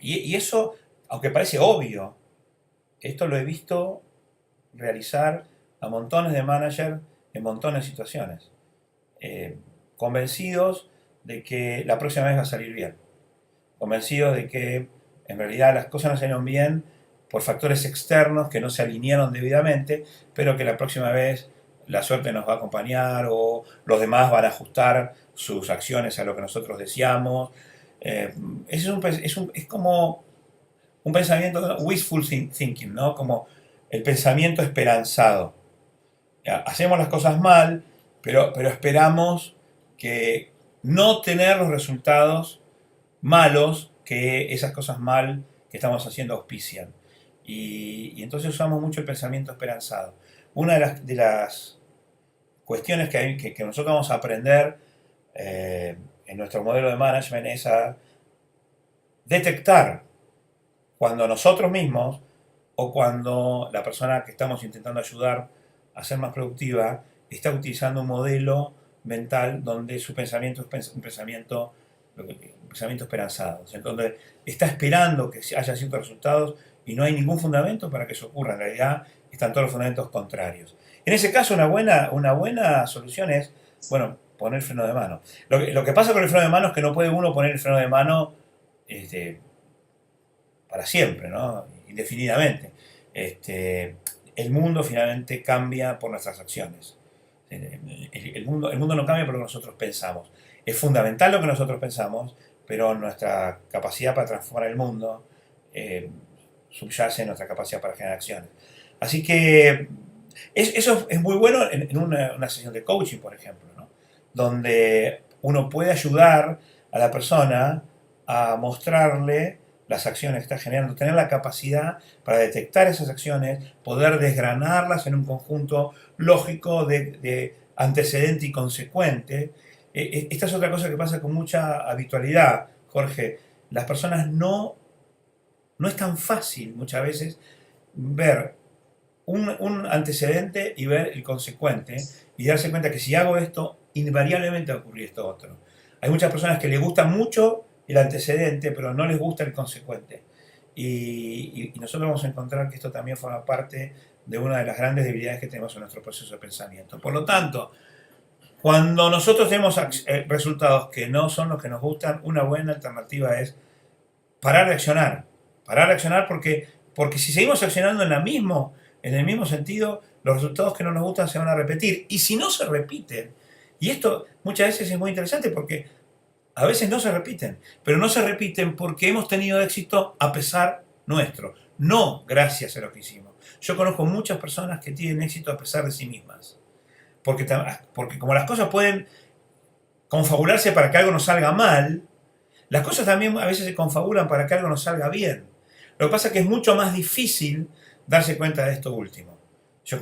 Y eso, aunque parece obvio, esto lo he visto realizar a montones de managers en montones de situaciones, convencidos de que la próxima vez va a salir bien, convencidos de que en realidad las cosas no salieron bien por factores externos que no se alinearon debidamente, pero que la próxima vez la suerte nos va a acompañar o los demás van a ajustar sus acciones a lo que nosotros deseamos. Es como un pensamiento wishful thinking, ¿no? Como el pensamiento esperanzado. Ya, hacemos las cosas mal, pero esperamos que no tener los resultados malos que esas cosas mal que estamos haciendo auspician. Y entonces usamos mucho el pensamiento esperanzado. Una de las cuestiones que nosotros vamos a aprender en nuestro modelo de management es a detectar cuando nosotros mismos o cuando la persona que estamos intentando ayudar a ser más productiva está utilizando un modelo mental donde su pensamiento es un pensamiento esperanzado, o sea, donde está esperando que haya ciertos resultados y no hay ningún fundamento para que eso ocurra. En realidad están todos los fundamentos contrarios. En ese caso, una buena solución es, bueno, poner freno de mano. Lo que pasa con el freno de mano es que no puede uno poner el freno de mano para siempre, ¿no? Indefinidamente. El mundo finalmente cambia por nuestras acciones. El mundo no cambia por lo que nosotros pensamos. Es fundamental lo que nosotros pensamos, pero nuestra capacidad para transformar el mundo subyace en nuestra capacidad para generar acciones. Así que eso es muy bueno en una sesión de coaching, por ejemplo, ¿no? Donde uno puede ayudar a la persona a mostrarle las acciones que está generando, tener la capacidad para detectar esas acciones, poder desgranarlas en un conjunto lógico de antecedente y consecuente. Esta es otra cosa que pasa con mucha habitualidad, Jorge. Las personas no es tan fácil muchas veces ver un antecedente y ver el consecuente y darse cuenta que si hago esto, invariablemente va a ocurrir esto otro. Hay muchas personas que les gusta mucho el antecedente, pero no les gusta el consecuente. Y nosotros vamos a encontrar que esto también forma parte de una de las grandes debilidades que tenemos en nuestro proceso de pensamiento. Por lo tanto, cuando nosotros tenemos resultados que no son los que nos gustan, una buena alternativa es parar de accionar. Parar de accionar porque si seguimos accionando en el mismo sentido, los resultados que no nos gustan se van a repetir. Y si no se repiten, y esto muchas veces es muy interesante porque a veces no se repiten, pero no se repiten porque hemos tenido éxito a pesar nuestro, no gracias a lo que hicimos. Yo conozco muchas personas que tienen éxito a pesar de sí mismas, porque como las cosas pueden confabularse para que algo nos salga mal, las cosas también a veces se confabulan para que algo nos salga bien. Lo que pasa es que es mucho más difícil darse cuenta de esto último. Yo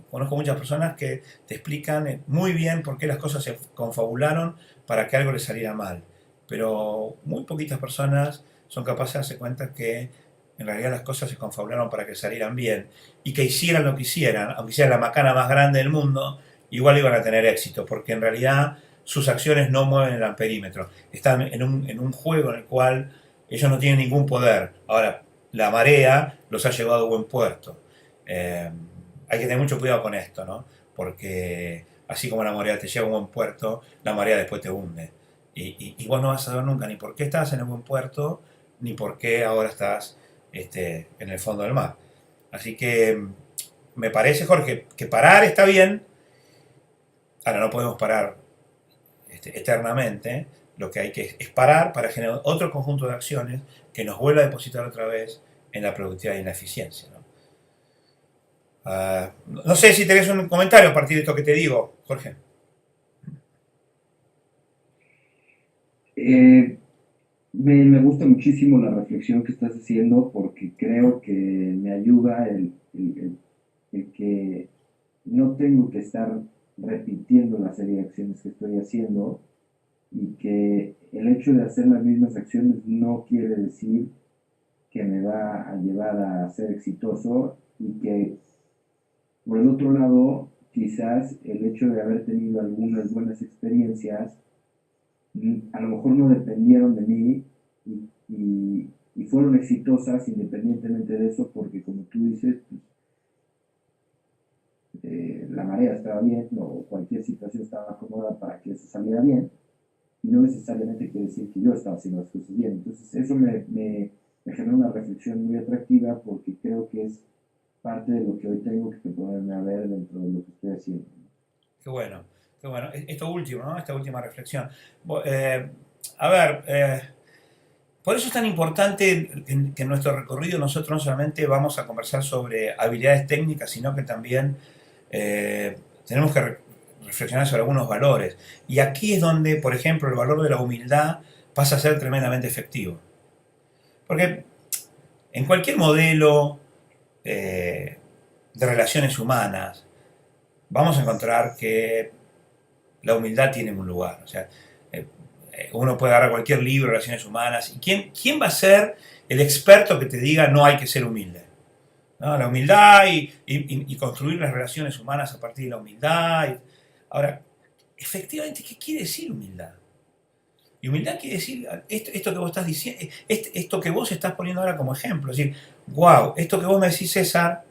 conozco muchas personas que te explican muy bien por qué las cosas se confabularon para que algo les saliera mal. Pero muy poquitas personas son capaces de darse cuenta que en realidad las cosas se confabularon para que salieran bien y que hicieran lo que hicieran, aunque sea la macana más grande del mundo, igual iban a tener éxito, porque en realidad sus acciones no mueven el amperímetro. Están en un juego en el cual ellos no tienen ningún poder. Ahora, la marea los ha llevado a buen puerto. Hay que tener mucho cuidado con esto, ¿no? Porque así como la marea te lleva a un buen puerto, la marea después te hunde. Y vos no vas a saber nunca ni por qué estás en el buen puerto, ni por qué ahora estás en el fondo del mar. Así que me parece, Jorge, que parar está bien. Ahora no podemos parar eternamente. Lo que hay que es parar para generar otro conjunto de acciones que nos vuelva a depositar otra vez en la productividad y en la eficiencia, ¿no? No sé si tenés un comentario a partir de esto que te digo, Jorge. Me gusta muchísimo la reflexión que estás haciendo porque creo que me ayuda el que no tengo que estar repitiendo la serie de acciones que estoy haciendo y que el hecho de hacer las mismas acciones no quiere decir que me va a llevar a ser exitoso y que por el otro lado quizás el hecho de haber tenido algunas buenas experiencias a lo mejor no dependieron de mí y fueron exitosas independientemente de eso porque como tú dices pues, la marea estaba bien o cualquier situación estaba acomodada para que eso saliera bien, y no necesariamente quiere decir que yo estaba haciendo las cosas bien. Entonces eso me genera una reflexión muy atractiva porque creo que es parte de lo que hoy tengo que ponerme a ver dentro de lo que estoy haciendo. Qué bueno, qué bueno. Esto último, ¿no? Esta última reflexión. A ver, por eso es tan importante que en nuestro recorrido nosotros no solamente vamos a conversar sobre habilidades técnicas, sino que también tenemos que reflexionar sobre algunos valores. Y aquí es donde, por ejemplo, el valor de la humildad pasa a ser tremendamente efectivo. Porque en cualquier modelo de relaciones humanas vamos a encontrar que la humildad tiene un lugar. O sea, uno puede agarrar cualquier libro de relaciones humanas. ¿Y quién va a ser el experto que te diga no hay que ser humilde? ¿No? La humildad y construir las relaciones humanas a partir de la humildad. Ahora, efectivamente, ¿qué quiere decir humildad? Y humildad quiere decir esto que vos estás diciendo, esto que vos estás poniendo ahora como ejemplo. Es decir, wow, esto que vos me decís, César,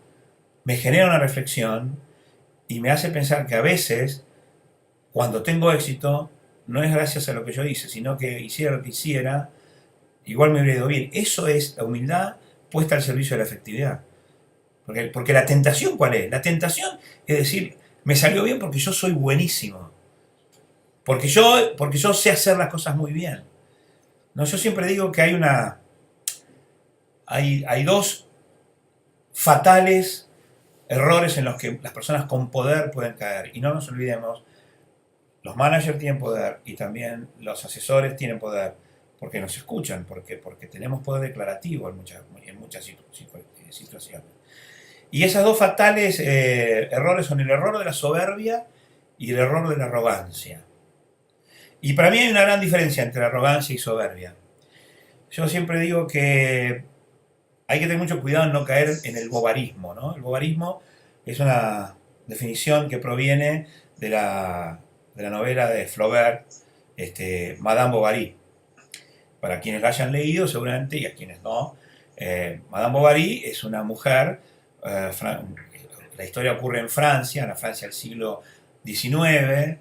me genera una reflexión y me hace pensar que a veces, cuando tengo éxito, no es gracias a lo que yo hice, sino que hiciera lo que hiciera, igual me hubiera ido bien. Eso es la humildad puesta al servicio de la efectividad. Porque la tentación, ¿cuál es? La tentación es decir, me salió bien porque yo soy buenísimo. Porque yo sé hacer las cosas muy bien. No, yo siempre digo que hay dos fatales errores en los que las personas con poder pueden caer. Y no nos olvidemos, los managers tienen poder y también los asesores tienen poder porque nos escuchan, porque tenemos poder declarativo en muchas situaciones. Y esos dos fatales errores son el error de la soberbia y el error de la arrogancia. Y para mí hay una gran diferencia entre arrogancia y soberbia. Yo siempre digo que hay que tener mucho cuidado en no caer en el bobarismo, ¿no? El bobarismo es una definición que proviene de la novela de Flaubert, Madame Bovary. Para quienes la hayan leído, seguramente, y a quienes no, Madame Bovary es una mujer, la historia ocurre en Francia, en la Francia del siglo XIX,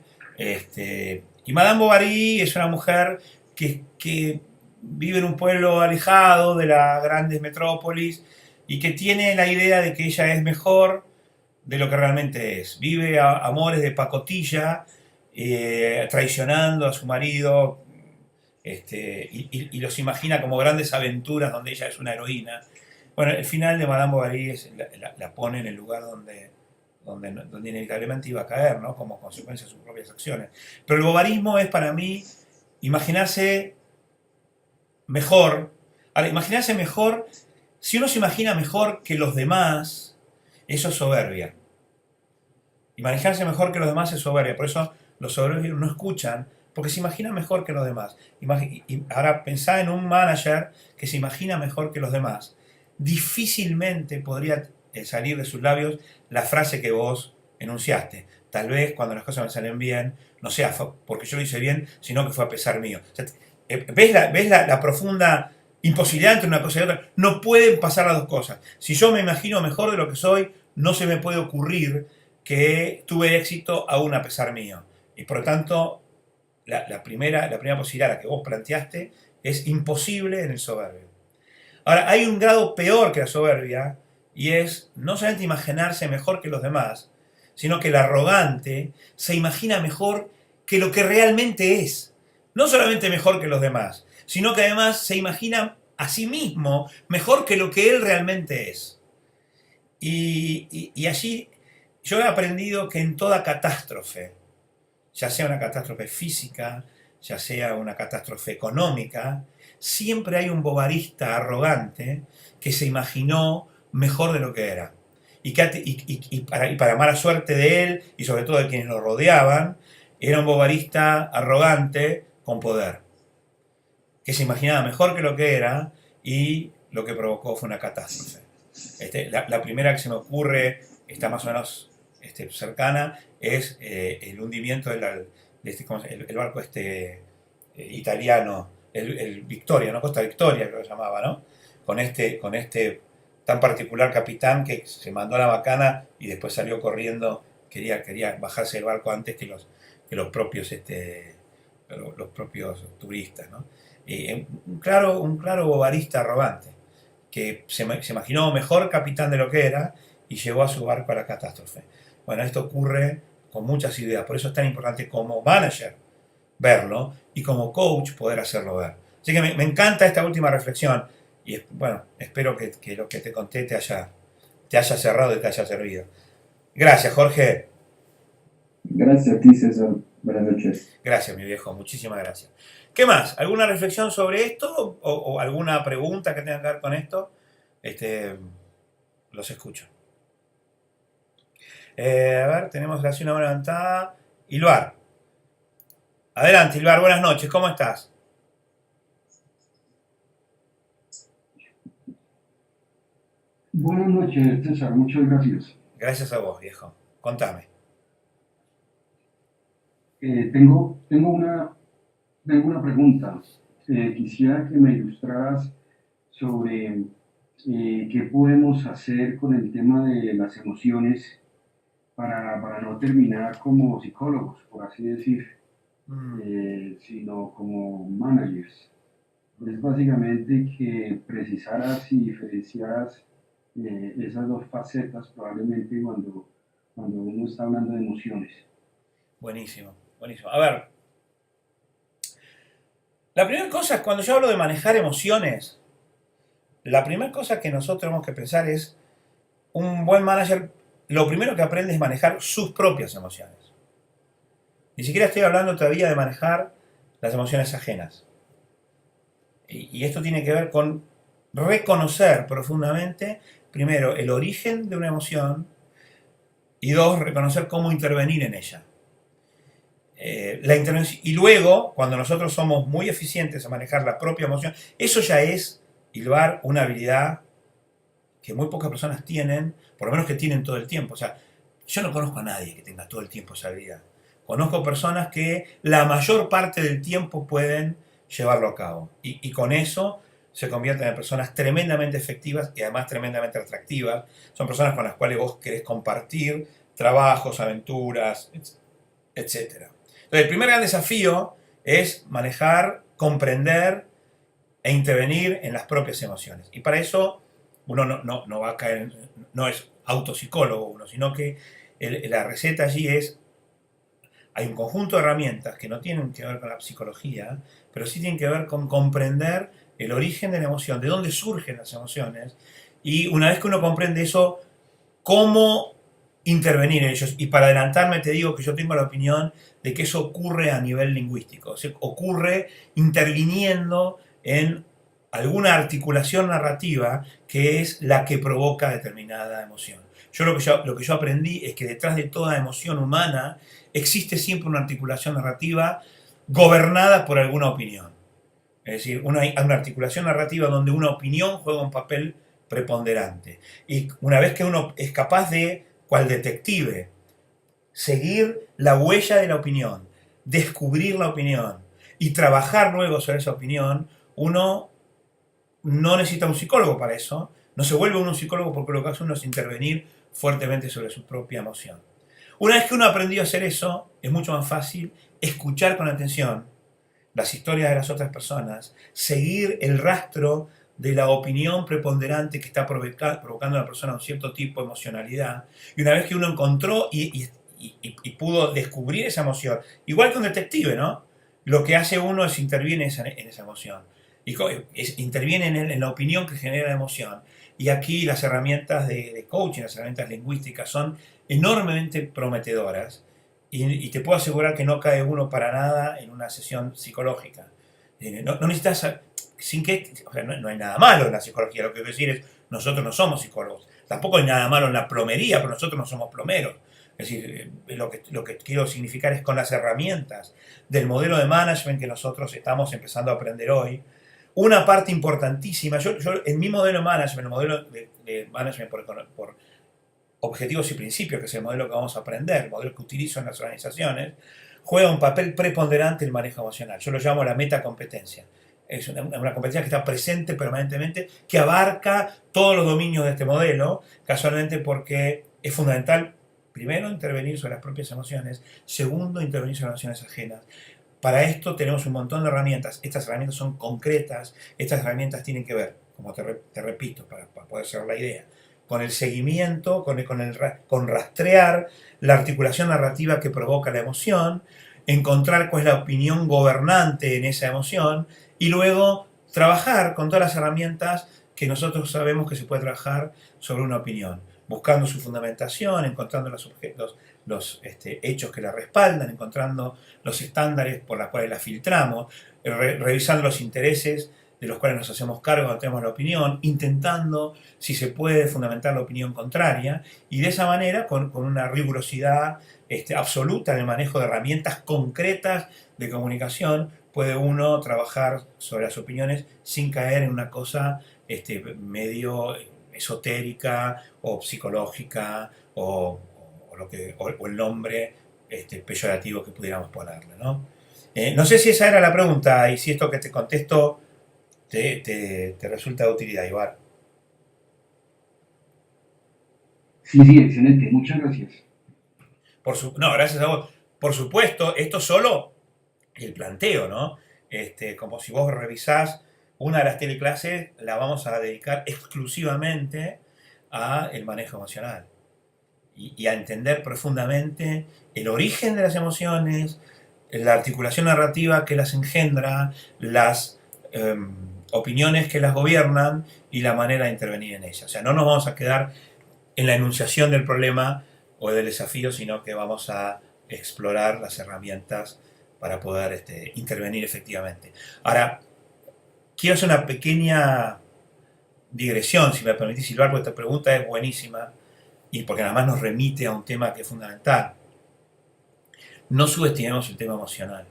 y Madame Bovary es una mujer que vive en un pueblo alejado de las grandes metrópolis y que tiene la idea de que ella es mejor de lo que realmente es. Vive amores de pacotilla, traicionando a su marido, y los imagina como grandes aventuras donde ella es una heroína. Bueno, el final de Madame Bovary la pone en el lugar donde inevitablemente iba a caer, ¿no? Como consecuencia de sus propias acciones. Pero el bovarismo es para mí imaginarse mejor. Ahora, imaginarse mejor, si uno se imagina mejor que los demás, eso es soberbia. Imaginarse mejor que los demás es soberbia. Por eso los soberbios no escuchan, porque se imagina mejor que los demás. Ahora pensá en un manager que se imagina mejor que los demás. Difícilmente podría salir de sus labios la frase que vos enunciaste. Tal vez cuando las cosas me salen bien, no sea porque yo lo hice bien, sino que fue a pesar mío. O sea, ¿ves la profunda imposibilidad entre una cosa y otra? No pueden pasar las dos cosas. Si yo me imagino mejor de lo que soy, no se me puede ocurrir que tuve éxito aún a pesar mío. Y por lo tanto, la primera posibilidad, la que vos planteaste, es imposible en el soberbio. Ahora, hay un grado peor que la soberbia, y es no solamente imaginarse mejor que los demás, sino que el arrogante se imagina mejor que lo que realmente es. No solamente mejor que los demás, sino que además se imagina a sí mismo mejor que lo que él realmente es. Y allí yo he aprendido que en toda catástrofe, ya sea una catástrofe física, ya sea una catástrofe económica, siempre hay un bobarista arrogante que se imaginó mejor de lo que era. Y para mala suerte de él y sobre todo de quienes lo rodeaban, era un bobarista arrogante con poder, que se imaginaba mejor que lo que era y lo que provocó fue una catástrofe. La primera que se me ocurre, está más o menos cercana, es el hundimiento del el barco italiano, el Victoria, ¿no? Costa Victoria, creo que se llamaba, ¿no? Con tan particular capitán que se mandó a la macana y después salió corriendo, quería bajarse del barco antes que los propios, los propios turistas, ¿no? Un claro bobarista arrogante, que se imaginó mejor capitán de lo que era y llevó a su barco a la catástrofe. Bueno, esto ocurre con muchas ideas, por eso es tan importante como manager verlo y como coach poder hacerlo ver. Así que me encanta esta última reflexión y bueno, espero que lo que te conté te haya cerrado y te haya servido. Gracias, Jorge. Gracias a ti, César. Buenas noches. Gracias, mi viejo. Muchísimas gracias. ¿Qué más? ¿Alguna reflexión sobre esto o alguna pregunta que tenga que ver con esto? Los escucho. A ver, tenemos así una mano levantada. Ilvar. Adelante, Ilvar. Buenas noches. ¿Cómo estás? Buenas noches, César. Muchas gracias. Gracias a vos, viejo. Contame. Tengo una pregunta. Quisiera que me ilustraras sobre qué podemos hacer con el tema de las emociones para no terminar como psicólogos, por así decir, sino como managers. Es básicamente que precisaras y diferenciaras esas dos facetas probablemente cuando uno está hablando de emociones. Buenísimo, buenísimo. A ver, la primera cosa es cuando yo hablo de manejar emociones, la primera cosa que nosotros tenemos que pensar es un buen manager, lo primero que aprende es manejar sus propias emociones. Ni siquiera estoy hablando todavía de manejar las emociones ajenas. Y esto tiene que ver con reconocer profundamente, primero, el origen de una emoción y dos, reconocer cómo intervenir en ella. La intervención, y luego, cuando nosotros somos muy eficientes a manejar la propia emoción, eso ya es, Ilvar, una habilidad que muy pocas personas tienen, por lo menos que tienen todo el tiempo. O sea, yo no conozco a nadie que tenga todo el tiempo esa habilidad. Conozco personas que la mayor parte del tiempo pueden llevarlo a cabo. Y con eso se convierten en personas tremendamente efectivas y además tremendamente atractivas. Son personas con las cuales vos querés compartir trabajos, aventuras, etc. Entonces, el primer gran desafío es manejar, comprender e intervenir en las propias emociones. Y para eso uno no va a caer, no es autopsicólogo uno, sino que la receta allí es, hay un conjunto de herramientas que no tienen que ver con la psicología, pero sí tienen que ver con comprender el origen de la emoción, de dónde surgen las emociones, y una vez que uno comprende eso, cómo intervenir en ellos. Y para adelantarme te digo que yo tengo la opinión de que eso ocurre a nivel lingüístico, o sea, ocurre interviniendo en alguna articulación narrativa que es la que provoca determinada emoción. Lo que yo aprendí es que detrás de toda emoción humana existe siempre una articulación narrativa gobernada por alguna opinión. Es decir, hay una articulación narrativa donde una opinión juega un papel preponderante. Y una vez que uno es capaz de, cual detective, seguir la huella de la opinión, descubrir la opinión y trabajar luego sobre esa opinión, uno no necesita un psicólogo para eso, no se vuelve uno un psicólogo porque lo que hace uno es intervenir fuertemente sobre su propia emoción. Una vez que uno ha aprendido a hacer eso, es mucho más fácil escuchar con atención las historias de las otras personas, seguir el rastro de la opinión preponderante que está provocando a la persona un cierto tipo de emocionalidad. Y una vez que uno encontró y pudo descubrir esa emoción, igual que un detective, ¿no? Lo que hace uno es interviene en esa emoción. Interviene en la opinión que genera la emoción. Y aquí las herramientas de coaching, las herramientas lingüísticas son enormemente prometedoras. Y te puedo asegurar que no cae uno para nada en una sesión psicológica. No necesitas, o sea, no hay nada malo en la psicología. Lo que quiero decir es, nosotros no somos psicólogos. Tampoco hay nada malo en la plomería, pero nosotros no somos plomeros. Es decir, lo que quiero significar es con las herramientas del modelo de management que nosotros estamos empezando a aprender hoy. Una parte importantísima, yo en mi modelo de management, el modelo de management por objetivos y principios, que es el modelo que vamos a aprender, el modelo que utilizo en las organizaciones, juega un papel preponderante el manejo emocional. Yo lo llamo la metacompetencia. Es una competencia que está presente permanentemente, que abarca todos los dominios de este modelo, casualmente porque es fundamental, primero, intervenir sobre las propias emociones, segundo, intervenir sobre las emociones ajenas. Para esto tenemos un montón de herramientas. Estas herramientas son concretas, estas herramientas tienen que ver, como te repito, para poder ser la idea, con el seguimiento, con rastrear la articulación narrativa que provoca la emoción, encontrar cuál es la opinión gobernante en esa emoción y luego trabajar con todas las herramientas que nosotros sabemos que se puede trabajar sobre una opinión, buscando su fundamentación, encontrando los hechos que la respaldan, encontrando los estándares por los cuales la filtramos, revisando los intereses de los cuales nos hacemos cargo cuando tenemos la opinión, intentando, si se puede, fundamentar la opinión contraria, y de esa manera, con una rigurosidad absoluta en el manejo de herramientas concretas de comunicación, puede uno trabajar sobre las opiniones sin caer en una cosa medio esotérica o psicológica o el nombre peyorativo que pudiéramos ponerle, ¿no? No sé si esa era la pregunta y si esto que te contesto te resulta de utilidad, Iván. Sí, excelente, muchas gracias. No, gracias a vos. Por supuesto, esto solo el planteo, ¿no? Como si vos revisás una de las teleclases, la vamos a dedicar exclusivamente a el manejo emocional y a entender profundamente el origen de las emociones, la articulación narrativa que las engendra, las opiniones que las gobiernan y la manera de intervenir en ellas. O sea, no nos vamos a quedar en la enunciación del problema o del desafío, sino que vamos a explorar las herramientas para poder intervenir efectivamente. Ahora, quiero hacer una pequeña digresión, si me permitís, Silvar, porque esta pregunta es buenísima y porque además nos remite a un tema que es fundamental. No subestimemos el tema emocional.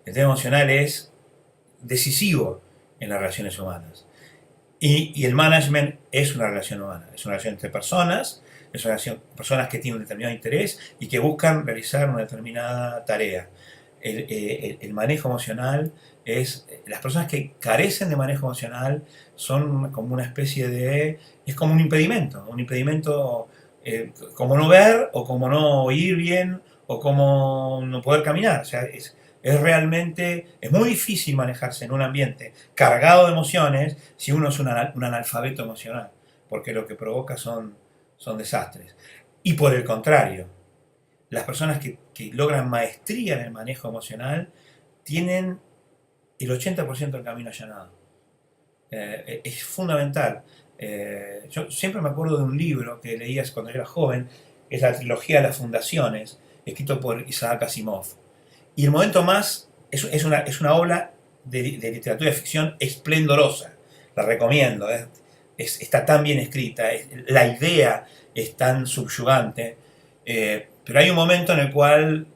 El tema emocional es decisivo en las relaciones humanas. Y el management es una relación humana, es una relación entre personas, es una relación personas que tienen un determinado interés y que buscan realizar una determinada tarea. El manejo emocional las personas que carecen de manejo emocional son como una especie es como un impedimento como no ver o como no oír bien o como no poder caminar. O sea, es muy difícil manejarse en un ambiente cargado de emociones si uno es un analfabeto emocional, porque lo que provoca son desastres. Y por el contrario, las personas que logran maestría en el manejo emocional tienen el 80% del camino allanado. Es fundamental. Yo siempre me acuerdo de un libro que leías cuando era joven, es la trilogía de las fundaciones, escrito por Isaac Asimov. Y el momento más, es una obra de literatura de ficción esplendorosa, la recomiendo, está tan bien escrita, la idea es tan subyugante, pero hay un momento en el cual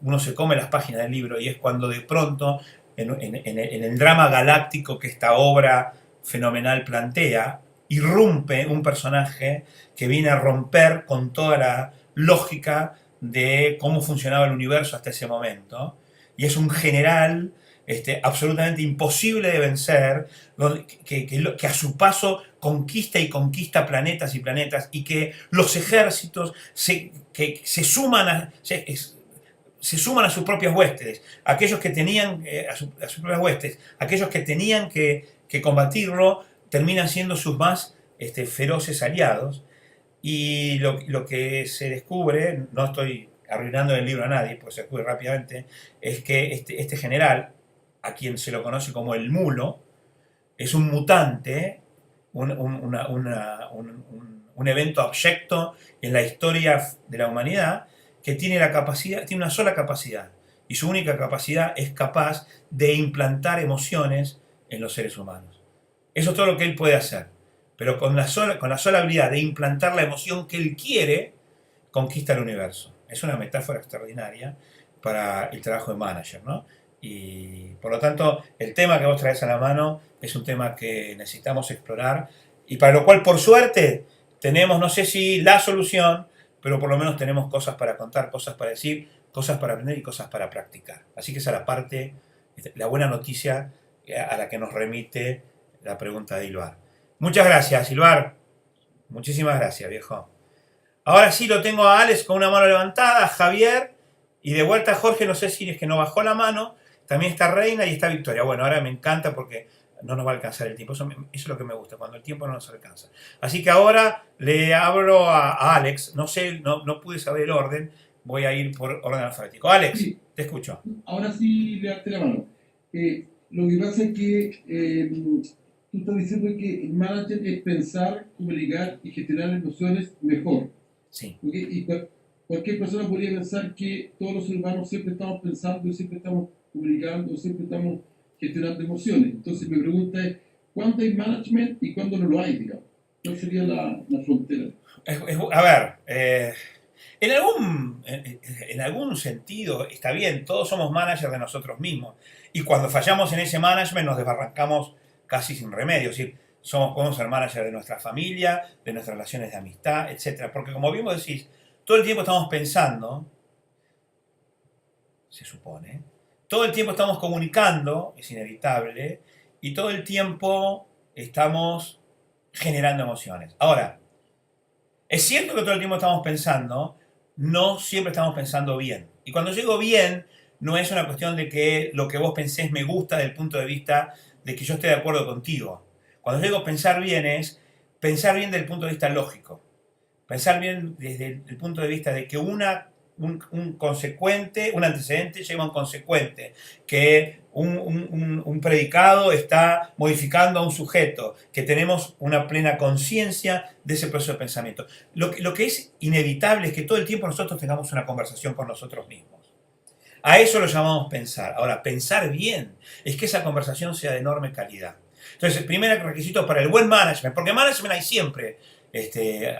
uno se come las páginas del libro y es cuando de pronto, en el drama galáctico que esta obra fenomenal plantea, irrumpe un personaje que viene a romper con toda la lógica de cómo funcionaba el universo hasta ese momento, y es un general absolutamente imposible de vencer, que a su paso conquista y conquista planetas y planetas, y que los ejércitos se suman a sus propias huestes, aquellos que tenían a sus propias huestes, aquellos que tenían que combatirlo terminan siendo sus más feroces aliados. Y lo que se descubre, no estoy arruinando el libro a nadie, pues se descubre rápidamente, es que este general, a quien se lo conoce como el Mulo, es un mutante, un evento abyecto en la historia de la humanidad, que tiene una sola capacidad, y su única capacidad es capaz de implantar emociones en los seres humanos. Eso es todo lo que él puede hacer. Pero con la sola habilidad de implantar la emoción que él quiere, conquista el universo. Es una metáfora extraordinaria para el trabajo de manager, ¿no? Y por lo tanto, el tema que vos traes a la mano es un tema que necesitamos explorar y para lo cual, por suerte, tenemos, no sé si la solución, pero por lo menos tenemos cosas para contar, cosas para decir, cosas para aprender y cosas para practicar. Así que esa es la buena noticia a la que nos remite la pregunta de Ilvar. Muchas gracias, Ilvar. Muchísimas gracias, viejo. Ahora sí lo tengo a Alex con una mano levantada, a Javier, y de vuelta a Jorge, no sé si es que no bajó la mano. También está Reina y está Victoria. Bueno, ahora me encanta porque no nos va a alcanzar el tiempo. Eso es lo que me gusta, cuando el tiempo no nos alcanza. Así que ahora le abro a Alex. No sé, no pude saber el orden. Voy a ir por orden alfabético. Alex, Sí. te escucho. Ahora sí levanté la mano. Lo que pasa es que tú estás diciendo que el manager es pensar, comunicar y gestionar emociones mejor. Sí. ¿Ok? Y cualquier persona podría pensar que todos los seres humanos siempre estamos pensando, siempre estamos comunicando, siempre estamos gestionando emociones. Entonces mi pregunta es, ¿cuándo hay management y cuándo no lo hay, digamos? ¿Cuál sería la frontera? A ver, en algún sentido está bien, todos somos managers de nosotros mismos. Y cuando fallamos en ese management nos desbarrancamos casi sin remedio. Es decir, podemos ser managers de nuestra familia, de nuestras relaciones de amistad, etc. Porque como bien vos decís, todo el tiempo estamos pensando, se supone, todo el tiempo estamos comunicando, es inevitable, y todo el tiempo estamos generando emociones. Ahora, es cierto que todo el tiempo estamos pensando, no siempre estamos pensando bien. Y cuando digo bien, no es una cuestión de que lo que vos pensés me gusta desde el punto de vista de que yo esté de acuerdo contigo. Cuando digo pensar bien es pensar bien desde el punto de vista lógico. Pensar bien desde el punto de vista de que un antecedente lleva a un consecuente, que un predicado está modificando a un sujeto, que tenemos una plena conciencia de ese proceso de pensamiento. Lo que es inevitable es que todo el tiempo nosotros tengamos una conversación con nosotros mismos. A eso lo llamamos pensar. Ahora, pensar bien es que esa conversación sea de enorme calidad. Entonces, el primer requisito para el buen management, porque management hay siempre,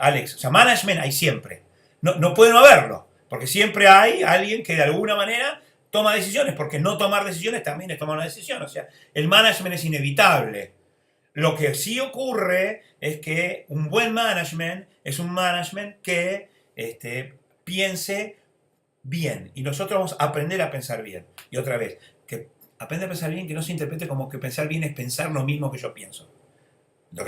Alex, o sea, management hay siempre. No puede no haberlo, porque siempre hay alguien que de alguna manera toma decisiones, porque no tomar decisiones también es tomar una decisión. O sea, el management es inevitable. Lo que sí ocurre es que un buen management es un management que piense bien. Y nosotros vamos a aprender a pensar bien. Y otra vez, que aprender a pensar bien, que no se interprete como que pensar bien es pensar lo mismo que yo pienso.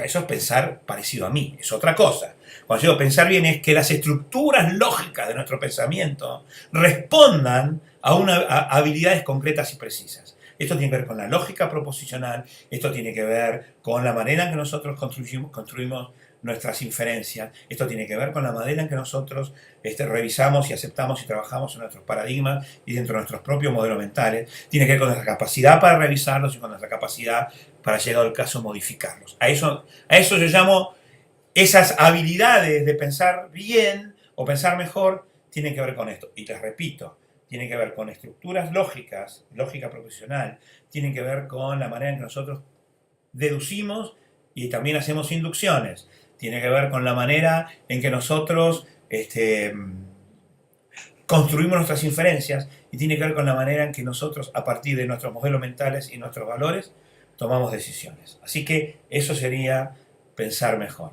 Eso es pensar parecido a mí, es otra cosa. Cuando digo pensar bien es que las estructuras lógicas de nuestro pensamiento respondan a habilidades concretas y precisas. Esto tiene que ver con la lógica proposicional, esto tiene que ver con la manera en que nosotros construimos nuestras inferencias, esto tiene que ver con la manera en que nosotros revisamos y aceptamos y trabajamos en nuestros paradigmas y dentro de nuestros propios modelos mentales, tiene que ver con nuestra capacidad para revisarlos y con nuestra capacidad para, llegado el caso, modificarlos. A eso yo llamo esas habilidades de pensar bien o pensar mejor, tienen que ver con esto. Y les repito, tienen que ver con estructuras lógicas, lógica profesional, tienen que ver con la manera en que nosotros deducimos y también hacemos inducciones, tiene que ver con la manera en que nosotros construimos nuestras inferencias y tiene que ver con la manera en que nosotros, a partir de nuestros modelos mentales y nuestros valores, tomamos decisiones. Así que eso sería pensar mejor.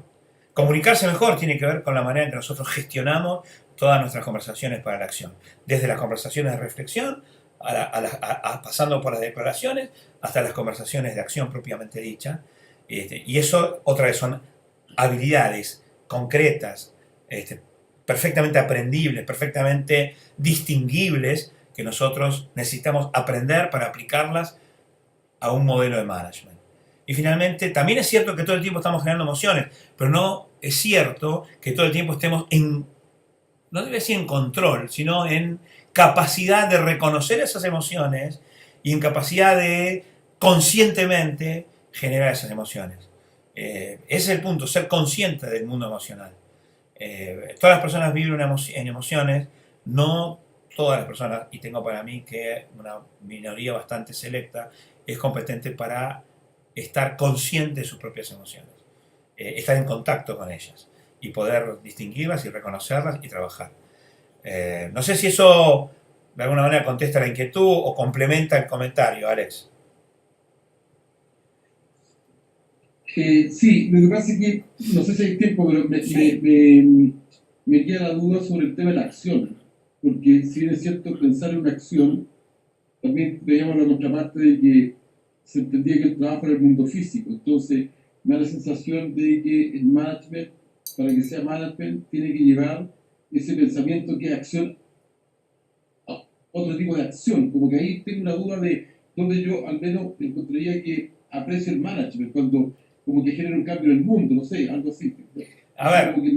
Comunicarse mejor tiene que ver con la manera en que nosotros gestionamos todas nuestras conversaciones para la acción. Desde las conversaciones de reflexión, pasando por las declaraciones, hasta las conversaciones de acción propiamente dicha. Y eso, otra vez, son habilidades concretas, perfectamente aprendibles, perfectamente distinguibles, que nosotros necesitamos aprender para aplicarlas a un modelo de management. Y finalmente, también es cierto que todo el tiempo estamos generando emociones, pero no es cierto que todo el tiempo estemos no debe decir en control, sino en capacidad de reconocer esas emociones y en capacidad de conscientemente generar esas emociones. Ese es el punto, ser consciente del mundo emocional. Todas las personas viven en emociones, no todas las personas, y tengo para mí que una minoría bastante selecta es competente para estar consciente de sus propias emociones, estar en contacto con ellas y poder distinguirlas y reconocerlas y trabajar. No sé si eso de alguna manera contesta la inquietud o complementa el comentario, Alex. Sí, lo que pasa es que, no sé si hay tiempo, pero me queda la duda sobre el tema de la acción. Porque si bien es cierto pensar en una acción, también veíamos la contraparte de que se entendía que el trabajo era el mundo físico. Entonces, me da la sensación de que el management, para que sea management, tiene que llevar ese pensamiento que es acción, a otro tipo de acción. Como que ahí tengo una duda de donde yo al menos encontraría que aprecio el management, cuando como que genera un cambio en el mundo, no sé, algo así. A ver, Como que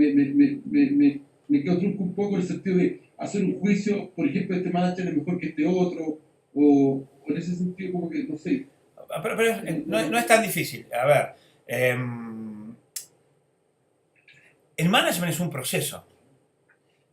me quedo trunco un poco en el sentido de hacer un juicio, por ejemplo, este manager es mejor que este otro, o en ese sentido como que, no sé. pero no es tan difícil. A ver, el management es un proceso.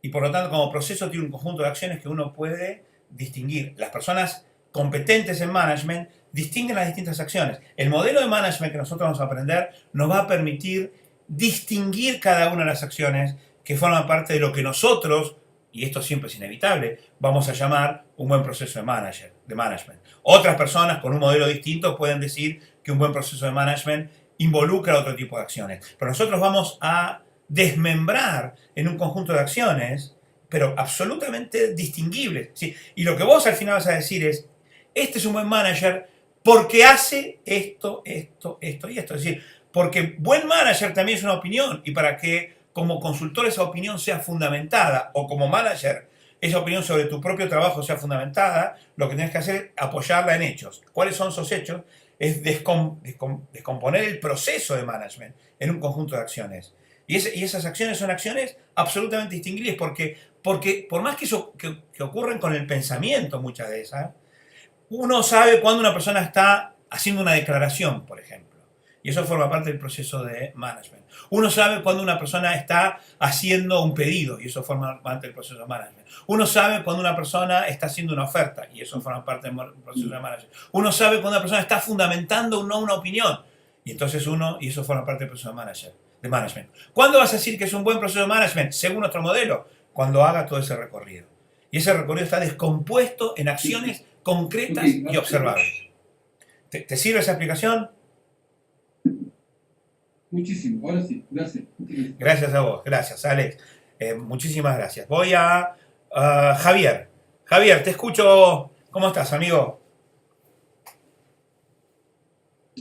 Y por lo tanto, como proceso tiene un conjunto de acciones que uno puede distinguir. Las personas competentes en management distinguen las distintas acciones. El modelo de management que nosotros vamos a aprender nos va a permitir distinguir cada una de las acciones que forman parte de lo que nosotros, y esto siempre es inevitable, vamos a llamar un buen proceso de management. Otras personas con un modelo distinto pueden decir que un buen proceso de management involucra otro tipo de acciones. Pero nosotros vamos a desmembrar en un conjunto de acciones, pero absolutamente distinguibles, ¿sí? Y lo que vos al final vas a decir es, este es un buen manager porque hace esto y esto. Es decir, porque buen manager también es una opinión, y para que como consultor esa opinión sea fundamentada, o como manager esa opinión sobre tu propio trabajo sea fundamentada, lo que tienes que hacer es apoyarla en hechos. ¿Cuáles son esos hechos? Es descomponer el proceso de management en un conjunto de acciones. Y esas acciones son acciones absolutamente distinguibles porque por más que ocurren con el pensamiento muchas de esas, uno sabe cuando una persona está haciendo una declaración, por ejemplo. Y eso forma parte del proceso de management. Uno sabe cuando una persona está haciendo un pedido y eso forma parte del proceso de management. Uno sabe cuando una persona está haciendo una oferta y eso forma parte del proceso de management. Uno sabe cuando una persona está fundamentando una opinión y entonces y eso forma parte del proceso de management. ¿Cuándo vas a decir que es un buen proceso de management? Según nuestro modelo, cuando haga todo ese recorrido. Y ese recorrido está descompuesto en acciones concretas y observables. ¿Te sirve esa explicación? Muchísimo, ahora sí, gracias. Gracias a vos, gracias Alex. Muchísimas gracias. Voy a Javier. Javier, te escucho. ¿Cómo estás, amigo?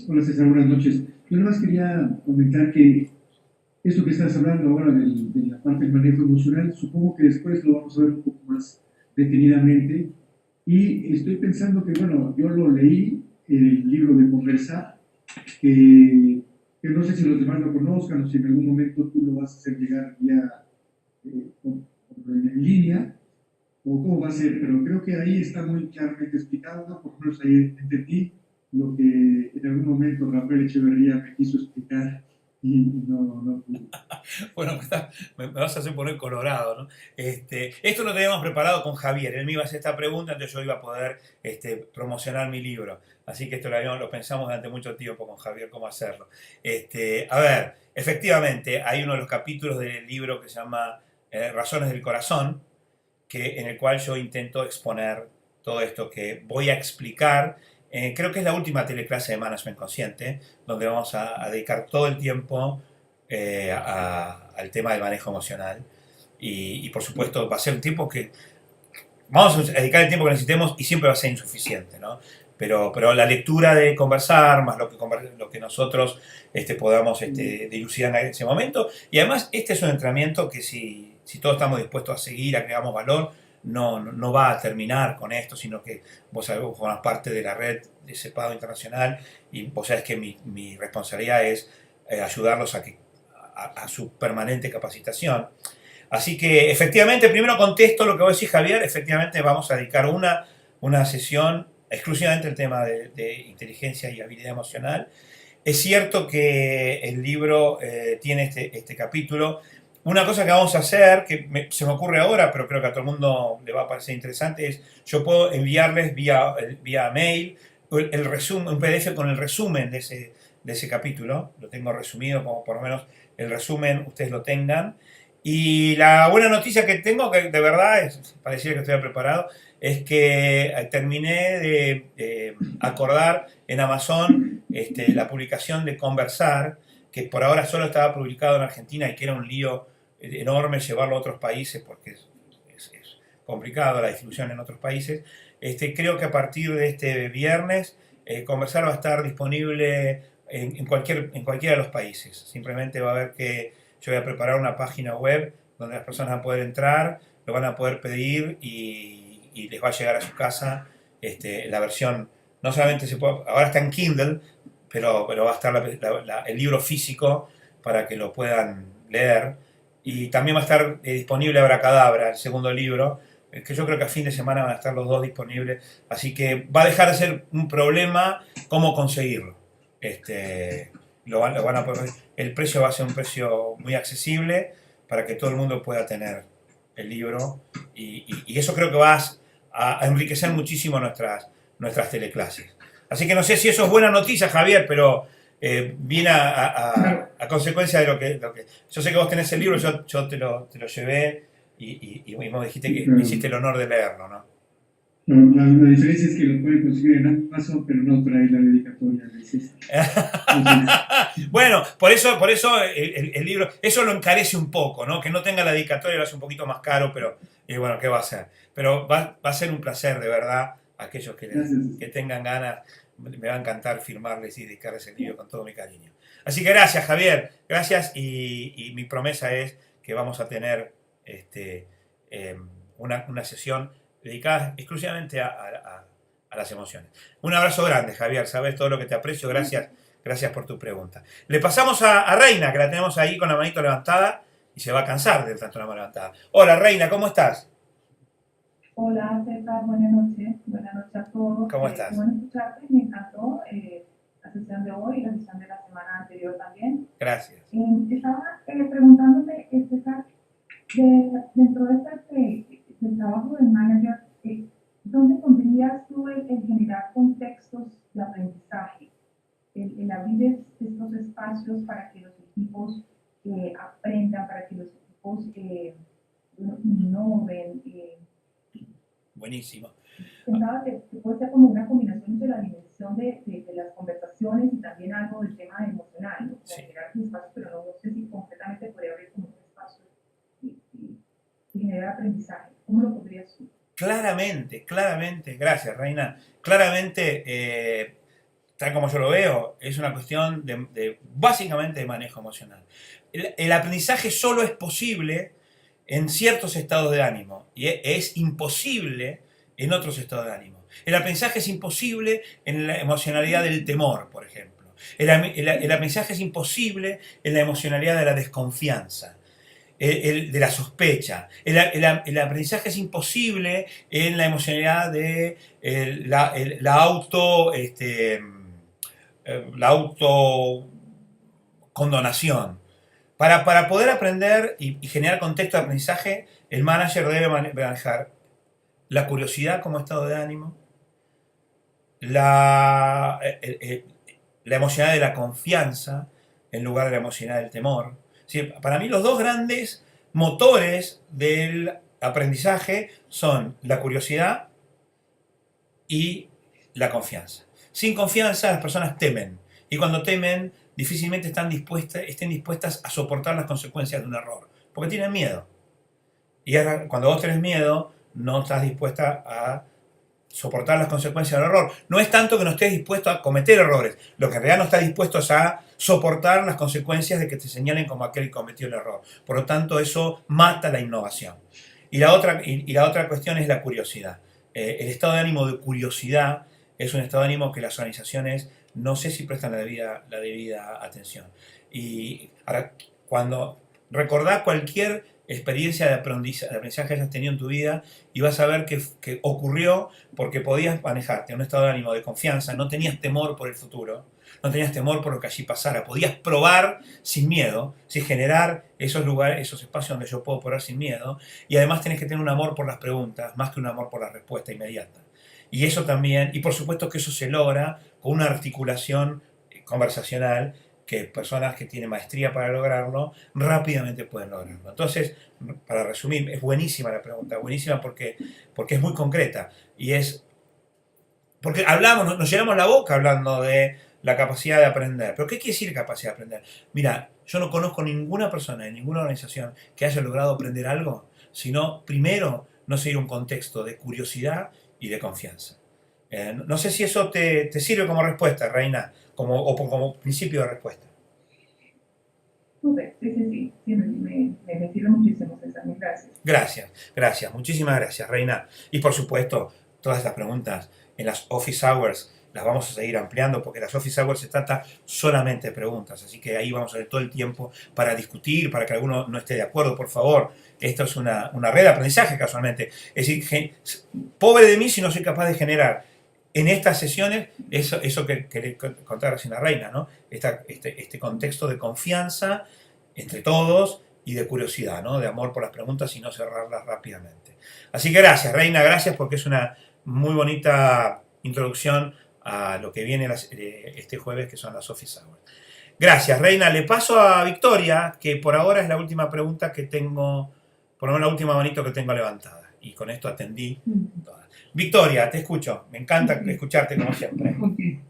Hola César, buenas noches. Yo nada más quería comentar que esto que estás hablando ahora de la parte del manejo emocional, supongo que después lo vamos a ver un poco más detenidamente. Y estoy pensando que, bueno, yo lo leí en el libro de Conversar, que no sé si los demás lo conozcan o si en algún momento tú lo vas a hacer llegar vía en línea o cómo va a ser, pero creo que ahí está muy claramente explicado, ¿no? Por lo menos ahí entendí lo que en algún momento Rafael Echeverría me quiso explicar y no pude. Bueno, me vas a hacer poner colorado, ¿no? Esto lo teníamos preparado con Javier. Él me iba a hacer esta pregunta, entonces yo iba a poder promocionar mi libro. Así que esto lo pensamos durante mucho tiempo con Javier, cómo hacerlo. A ver, efectivamente, hay uno de los capítulos del libro que se llama Razones del Corazón, en el cual yo intento exponer todo esto que voy a explicar. Creo que es la última teleclase de Management Consciente, donde vamos a dedicar todo el tiempo al tema del manejo emocional. Y por supuesto va a ser un tiempo que vamos a dedicar el tiempo que necesitemos y siempre va a ser insuficiente, ¿no? Pero la lectura de Conversar, más lo que nosotros podamos dilucidar en ese momento. Y además este es un entrenamiento que si todos estamos dispuestos a seguir, a que hagamos valor, no va a terminar con esto, sino que vos sabés, vos formás parte de la red de CEPADO Internacional y vos sabés que mi responsabilidad es ayudarlos a su permanente capacitación. Así que efectivamente, primero contesto lo que vos decís, Javier, efectivamente vamos a dedicar una sesión exclusivamente al tema de inteligencia y habilidad emocional. Es cierto que el libro tiene este capítulo. Una cosa que vamos a hacer, que se me ocurre ahora, pero creo que a todo el mundo le va a parecer interesante, es yo puedo enviarles vía mail el resumen, un PDF con el resumen de ese capítulo. Lo tengo resumido, como por lo menos el resumen ustedes lo tengan. Y la buena noticia que tengo, que de verdad parecía que estoy preparado, es que terminé de acordar en Amazon la publicación de Conversar, que por ahora solo estaba publicado en Argentina y que era un lío enorme llevarlo a otros países porque es complicado la distribución en otros países. Creo que a partir de este viernes Conversar va a estar disponible en cualquiera de los países. Simplemente va a haber que yo voy a preparar una página web donde las personas van a poder entrar, lo van a poder pedir y les va a llegar a su casa la versión. No solamente ahora está en Kindle, pero va a estar el libro físico para que lo puedan leer. Y también va a estar disponible Abracadabra, el segundo libro, que yo creo que a fin de semana van a estar los dos disponibles. Así que va a dejar de ser un problema cómo conseguirlo. Lo van a poder, el precio va a ser un precio muy accesible para que todo el mundo pueda tener el libro. Y eso creo que va a enriquecer muchísimo nuestras teleclases. Así que no sé si eso es buena noticia, Javier, pero viene a consecuencia de lo que... Yo sé que vos tenés el libro, yo te lo llevé y vos dijiste que me hiciste el honor de leerlo, ¿no? La diferencia es que lo pueden conseguir en Amazon, pero no trae la dedicatoria de Bueno, por eso el libro, eso lo encarece un poco, ¿no? Que no tenga la dedicatoria lo hace un poquito más caro, pero bueno, ¿qué va a hacer? Pero va a ser un placer, de verdad, aquellos que tengan ganas, me va a encantar firmarles y dedicarles el libro con todo mi cariño. Así que gracias, Javier, gracias, y mi promesa es que vamos a tener una sesión dedicada exclusivamente a las emociones. Un abrazo grande, Javier, sabes todo lo que te aprecio, gracias por tu pregunta. Le pasamos a Reina, que la tenemos ahí con la manito levantada y se va a cansar de tanto la mano levantada. Hola, Reina, ¿cómo estás? Hola, César, buenas noches a todos. ¿Cómo estás? Bueno escucharte, me encantó la sesión de hoy y la sesión de la semana anterior también. Gracias. Estaba preguntándote, César, dentro de del trabajo del manager, ¿dónde pondrías tú el generar contextos de aprendizaje? El abrir estos espacios para que los equipos aprendan, para que los equipos innoven. Buenísimo. Pensaba que puede ser como una combinación entre la dimensión de las conversaciones y también algo del tema emocional, ¿no? Como Sí. generar un espacio, pero no sé si concretamente podría abrir como un espacio y generar aprendizaje. ¿Cómo lo podrías tú? Claramente, gracias, Reina. Claramente, tal como yo lo veo, es una cuestión básicamente de manejo emocional. El aprendizaje solo es posible en ciertos estados de ánimo y es imposible en otros estados de ánimo. El aprendizaje es imposible en la emocionalidad del temor, por ejemplo. El aprendizaje es imposible en la emocionalidad de la desconfianza, de la sospecha. El aprendizaje es imposible en la emocionalidad de la autocondonación. Para poder aprender y generar contexto de aprendizaje, el manager debe manejar la curiosidad como estado de ánimo, la emocionalidad de la confianza en lugar de la emocionalidad del temor. Sí, para mí los dos grandes motores del aprendizaje son la curiosidad y la confianza. Sin confianza las personas temen y cuando temen difícilmente estén dispuestas a soportar las consecuencias de un error, porque tienen miedo. Y cuando vos tenés miedo, no estás dispuesta a soportar las consecuencias del error. No es tanto que no estés dispuesto a cometer errores, lo que en realidad no estás dispuesto es a soportar las consecuencias de que te señalen como aquel que cometió el error. Por lo tanto, eso mata la innovación. Y la otra cuestión es la curiosidad. El estado de ánimo de curiosidad es un estado de ánimo que las organizaciones no sé si prestan la debida atención. Y ahora, cuando recordás cualquier experiencia de aprendizaje que hayas tenido en tu vida y vas a ver que ocurrió porque podías manejarte en un estado de ánimo de confianza, no tenías temor por el futuro, no tenías temor por lo que allí pasara, podías probar sin miedo, sin generar esos lugares, esos espacios donde yo puedo probar sin miedo, y además tenés que tener un amor por las preguntas más que un amor por la respuesta inmediata. Y eso también, y por supuesto que eso se logra con una articulación conversacional que personas que tienen maestría para lograrlo rápidamente pueden lograrlo. Entonces, para resumir, es buenísima la pregunta, buenísima porque es muy concreta y es porque nos llenamos la boca hablando de la capacidad de aprender. ¿Pero qué quiere decir capacidad de aprender? Mira, yo no conozco ninguna persona en ninguna organización que haya logrado aprender algo, sino primero no seguir un contexto de curiosidad y de confianza. No sé si eso te sirve como respuesta, Reina, como principio de respuesta. Súper, sí, me sirve muchísimo, César, mil gracias. Gracias, muchísimas gracias, Reina. Y por supuesto, todas estas preguntas en las office hours las vamos a seguir ampliando porque las office hours se trata solamente de preguntas, así que ahí vamos a tener todo el tiempo para discutir, para que alguno no esté de acuerdo, por favor. Esto es una red de aprendizaje casualmente. Es decir, pobre de mí si no soy capaz de generar en estas sesiones eso que contar recién la Reina, ¿no? Este contexto de confianza entre todos y de curiosidad, ¿no? De amor por las preguntas y no cerrarlas rápidamente. Así que gracias, Reina, gracias porque es una muy bonita introducción a lo que viene este jueves, que son las Office Hours. Gracias, Reina. Le paso a Victoria, que por ahora es la última pregunta que tengo, por lo menos la última manito que tengo levantada. Y con esto atendí todas. Victoria, te escucho. Me encanta escucharte como siempre. Okay.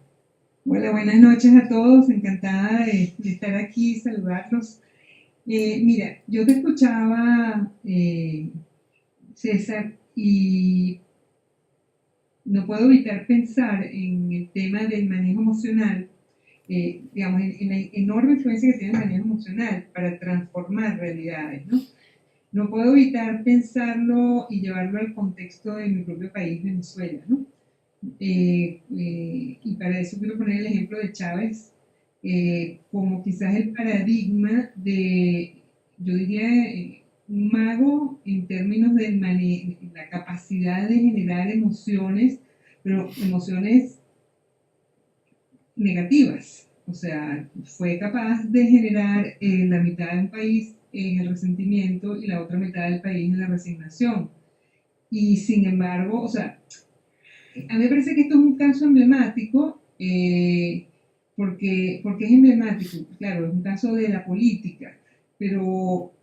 Hola, buenas noches a todos. Encantada de estar aquí, saludarlos. Mira, yo te escuchaba, César, y no puedo evitar pensar en el tema del manejo emocional, digamos, en la enorme influencia que tiene el manejo emocional para transformar realidades, ¿no? No puedo evitar pensarlo y llevarlo al contexto de mi propio país, Venezuela, ¿no? Y para eso quiero poner el ejemplo de Chávez como quizás el paradigma de, yo diría, un mago en términos de la capacidad de generar emociones, pero emociones negativas. O sea, fue capaz de generar la mitad de un país en el resentimiento y la otra mitad del país en la resignación. Y sin embargo, o sea, a mí me parece que esto es un caso emblemático, porque es emblemático, claro, es un caso de la política, pero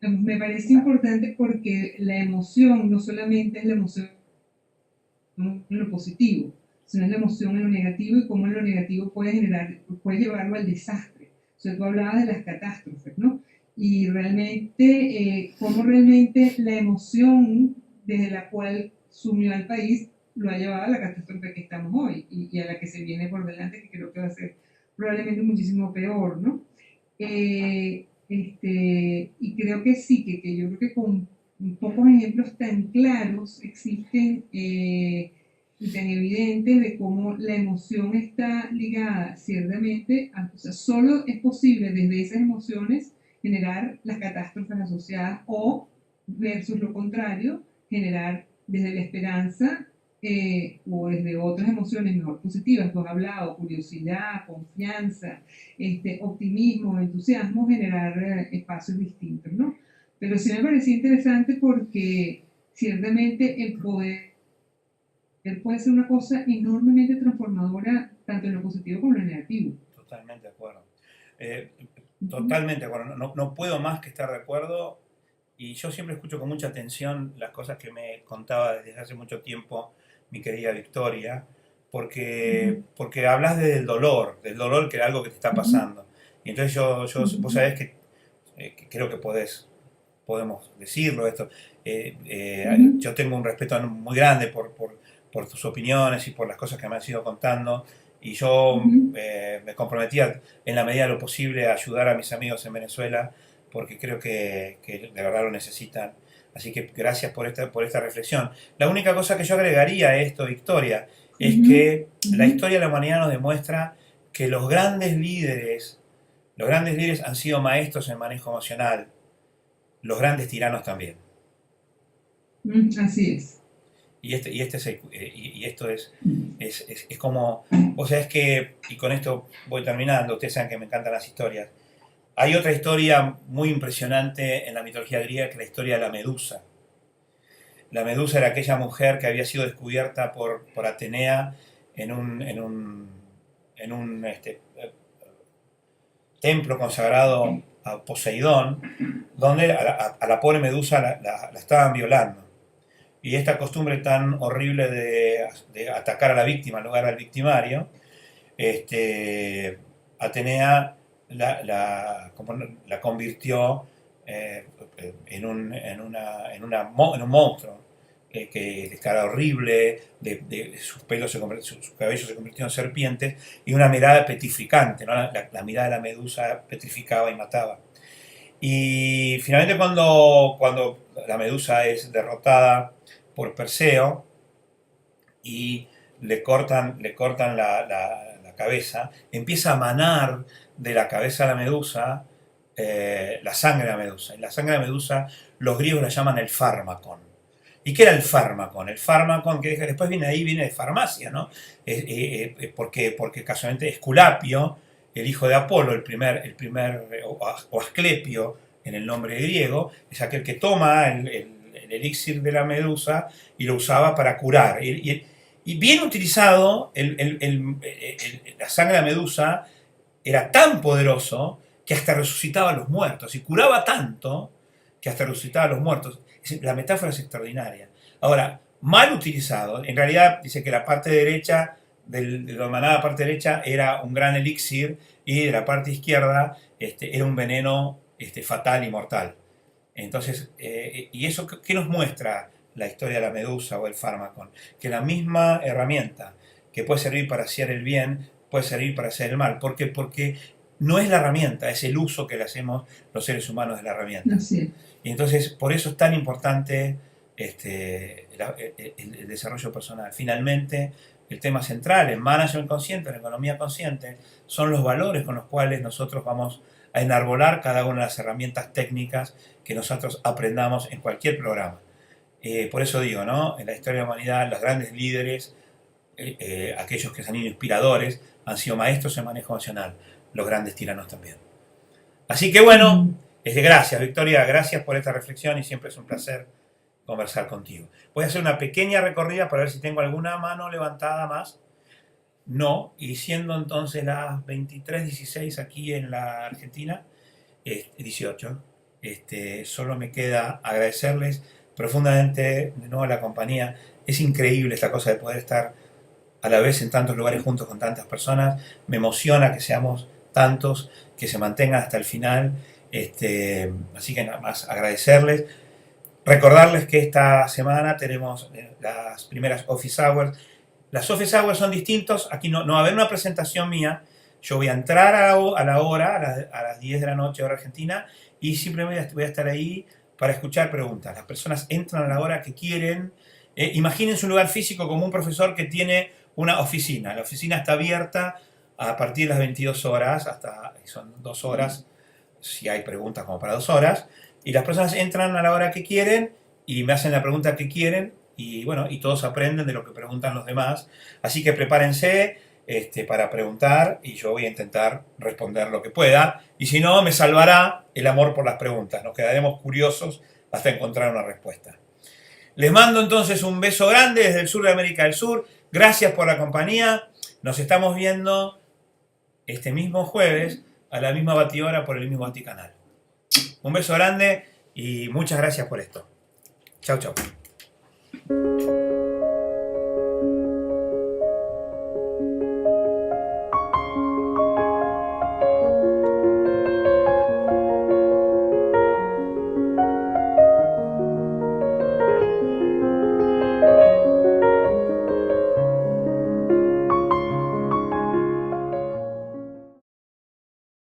me parece importante porque la emoción no solamente es la emoción en lo positivo, sino es la emoción en lo negativo y cómo en lo negativo puede llevarlo al desastre. O sea, tú hablabas de las catástrofes, ¿no? Y realmente, cómo realmente la emoción desde la cual sumió al país lo ha llevado a la catástrofe que estamos hoy y a la que se viene por delante, que creo que va a ser probablemente muchísimo peor, ¿no? Y creo que sí, que yo creo que con pocos ejemplos tan claros existen y tan evidentes de cómo la emoción está ligada ciertamente, o sea, solo es posible desde esas emociones generar las catástrofes asociadas o, versus lo contrario, generar desde la esperanza o desde otras emociones mejor positivas. Tú has hablado, curiosidad, confianza, optimismo, entusiasmo, generar espacios distintos, ¿no? Pero sí me parecía interesante porque ciertamente el poder puede ser una cosa enormemente transformadora tanto en lo positivo como en lo negativo. Totalmente de acuerdo. Totalmente de acuerdo. No puedo más que estar de acuerdo. Y yo siempre escucho con mucha atención las cosas que me contaba desde hace mucho tiempo mi querida Victoria, porque hablas del dolor que era algo que te está pasando. Y entonces vos sabés que creo que podemos decirlo esto. Yo tengo un respeto muy grande por tus opiniones y por las cosas que me has ido contando. Y yo me comprometía en la medida de lo posible a ayudar a mis amigos en Venezuela porque creo que de verdad lo necesitan. Así que gracias por esta reflexión. La única cosa que yo agregaría a esto, Victoria, es que la historia de la humanidad nos demuestra que los grandes líderes han sido maestros en manejo emocional, los grandes tiranos también. Así es. Y esto es como, o sea, es que, y con esto voy terminando, ustedes saben que me encantan las historias. Hay otra historia muy impresionante en la mitología griega, que es la historia de la Medusa. La Medusa era aquella mujer que había sido descubierta por Atenea en un templo consagrado a Poseidón, donde a la pobre Medusa la estaban violando. Y esta costumbre tan horrible de atacar a la víctima en lugar del victimario, Atenea la convirtió en un monstruo, de cara horrible, sus pelos, sus cabellos se convirtieron en serpientes, y una mirada petrificante, ¿no? La mirada de la medusa petrificaba y mataba. Y finalmente cuando la medusa es derrotada por Perseo y le cortan la cabeza, empieza a manar de la cabeza de la medusa la sangre de la medusa. Y la sangre de la medusa los griegos la llaman el fármacon. ¿Y qué era el fármacon? El fármacon, que después viene de farmacia, ¿no? Porque casualmente Esculapio, el hijo de Apolo, o Asclepio, en el nombre griego, es aquel que toma el elixir de la medusa y lo usaba para curar. Y bien utilizado, la sangre de la medusa era tan poderoso que hasta resucitaba a los muertos, y curaba tanto que hasta resucitaba a los muertos. La metáfora es extraordinaria. Ahora, mal utilizado, en realidad dice que la parte derecha, de la manada parte derecha, era un gran elixir, y de la parte izquierda era un veneno fatal y mortal. Entonces, ¿y eso qué nos muestra la historia de la medusa o el fármaco? Que la misma herramienta que puede servir para hacer el bien, puede servir para hacer el mal. ¿Por qué? Porque no es la herramienta, es el uso que le hacemos los seres humanos de la herramienta. Así es. Y entonces, por eso es tan importante el desarrollo personal. Finalmente, el tema central, el management consciente, la economía consciente, son los valores con los cuales nosotros vamos a enarbolar cada una de las herramientas técnicas que nosotros aprendamos en cualquier programa. Por eso digo, ¿no? En la historia de la humanidad, los grandes líderes, aquellos que han sido inspiradores, han sido maestros en manejo emocional. Los grandes tiranos también. Así que bueno, gracias Victoria, gracias por esta reflexión, y siempre es un placer conversar contigo. Voy a hacer una pequeña recorrida para ver si tengo alguna mano levantada más. No, y siendo entonces las 23:16 aquí en la Argentina, 18, solo me queda agradecerles profundamente de nuevo la compañía. Es increíble esta cosa de poder estar a la vez en tantos lugares juntos con tantas personas. Me emociona que seamos tantos, que se mantengan hasta el final. Así que nada más agradecerles. Recordarles que esta semana tenemos las primeras Office Hours. Las Office Hours son distintos. Aquí no va a haber una presentación mía. Yo voy a entrar a la hora, a las 10 de la noche, hora argentina, y simplemente voy a estar ahí para escuchar preguntas. Las personas entran a la hora que quieren. Imagínense un lugar físico como un profesor que tiene una oficina. La oficina está abierta a partir de las 22 horas, son 2 horas, si hay preguntas como para 2 horas, y las personas entran a la hora que quieren y me hacen la pregunta que quieren, y bueno, y todos aprenden de lo que preguntan los demás. Así que prepárense para preguntar, y yo voy a intentar responder lo que pueda, y si no, me salvará el amor por las preguntas. Nos quedaremos curiosos hasta encontrar una respuesta. Les mando entonces un beso grande desde el sur de América del Sur. Gracias por la compañía. Nos estamos viendo este mismo jueves a la misma batidora por el mismo baticanal. Un beso grande y muchas gracias por esto. Chau, chau.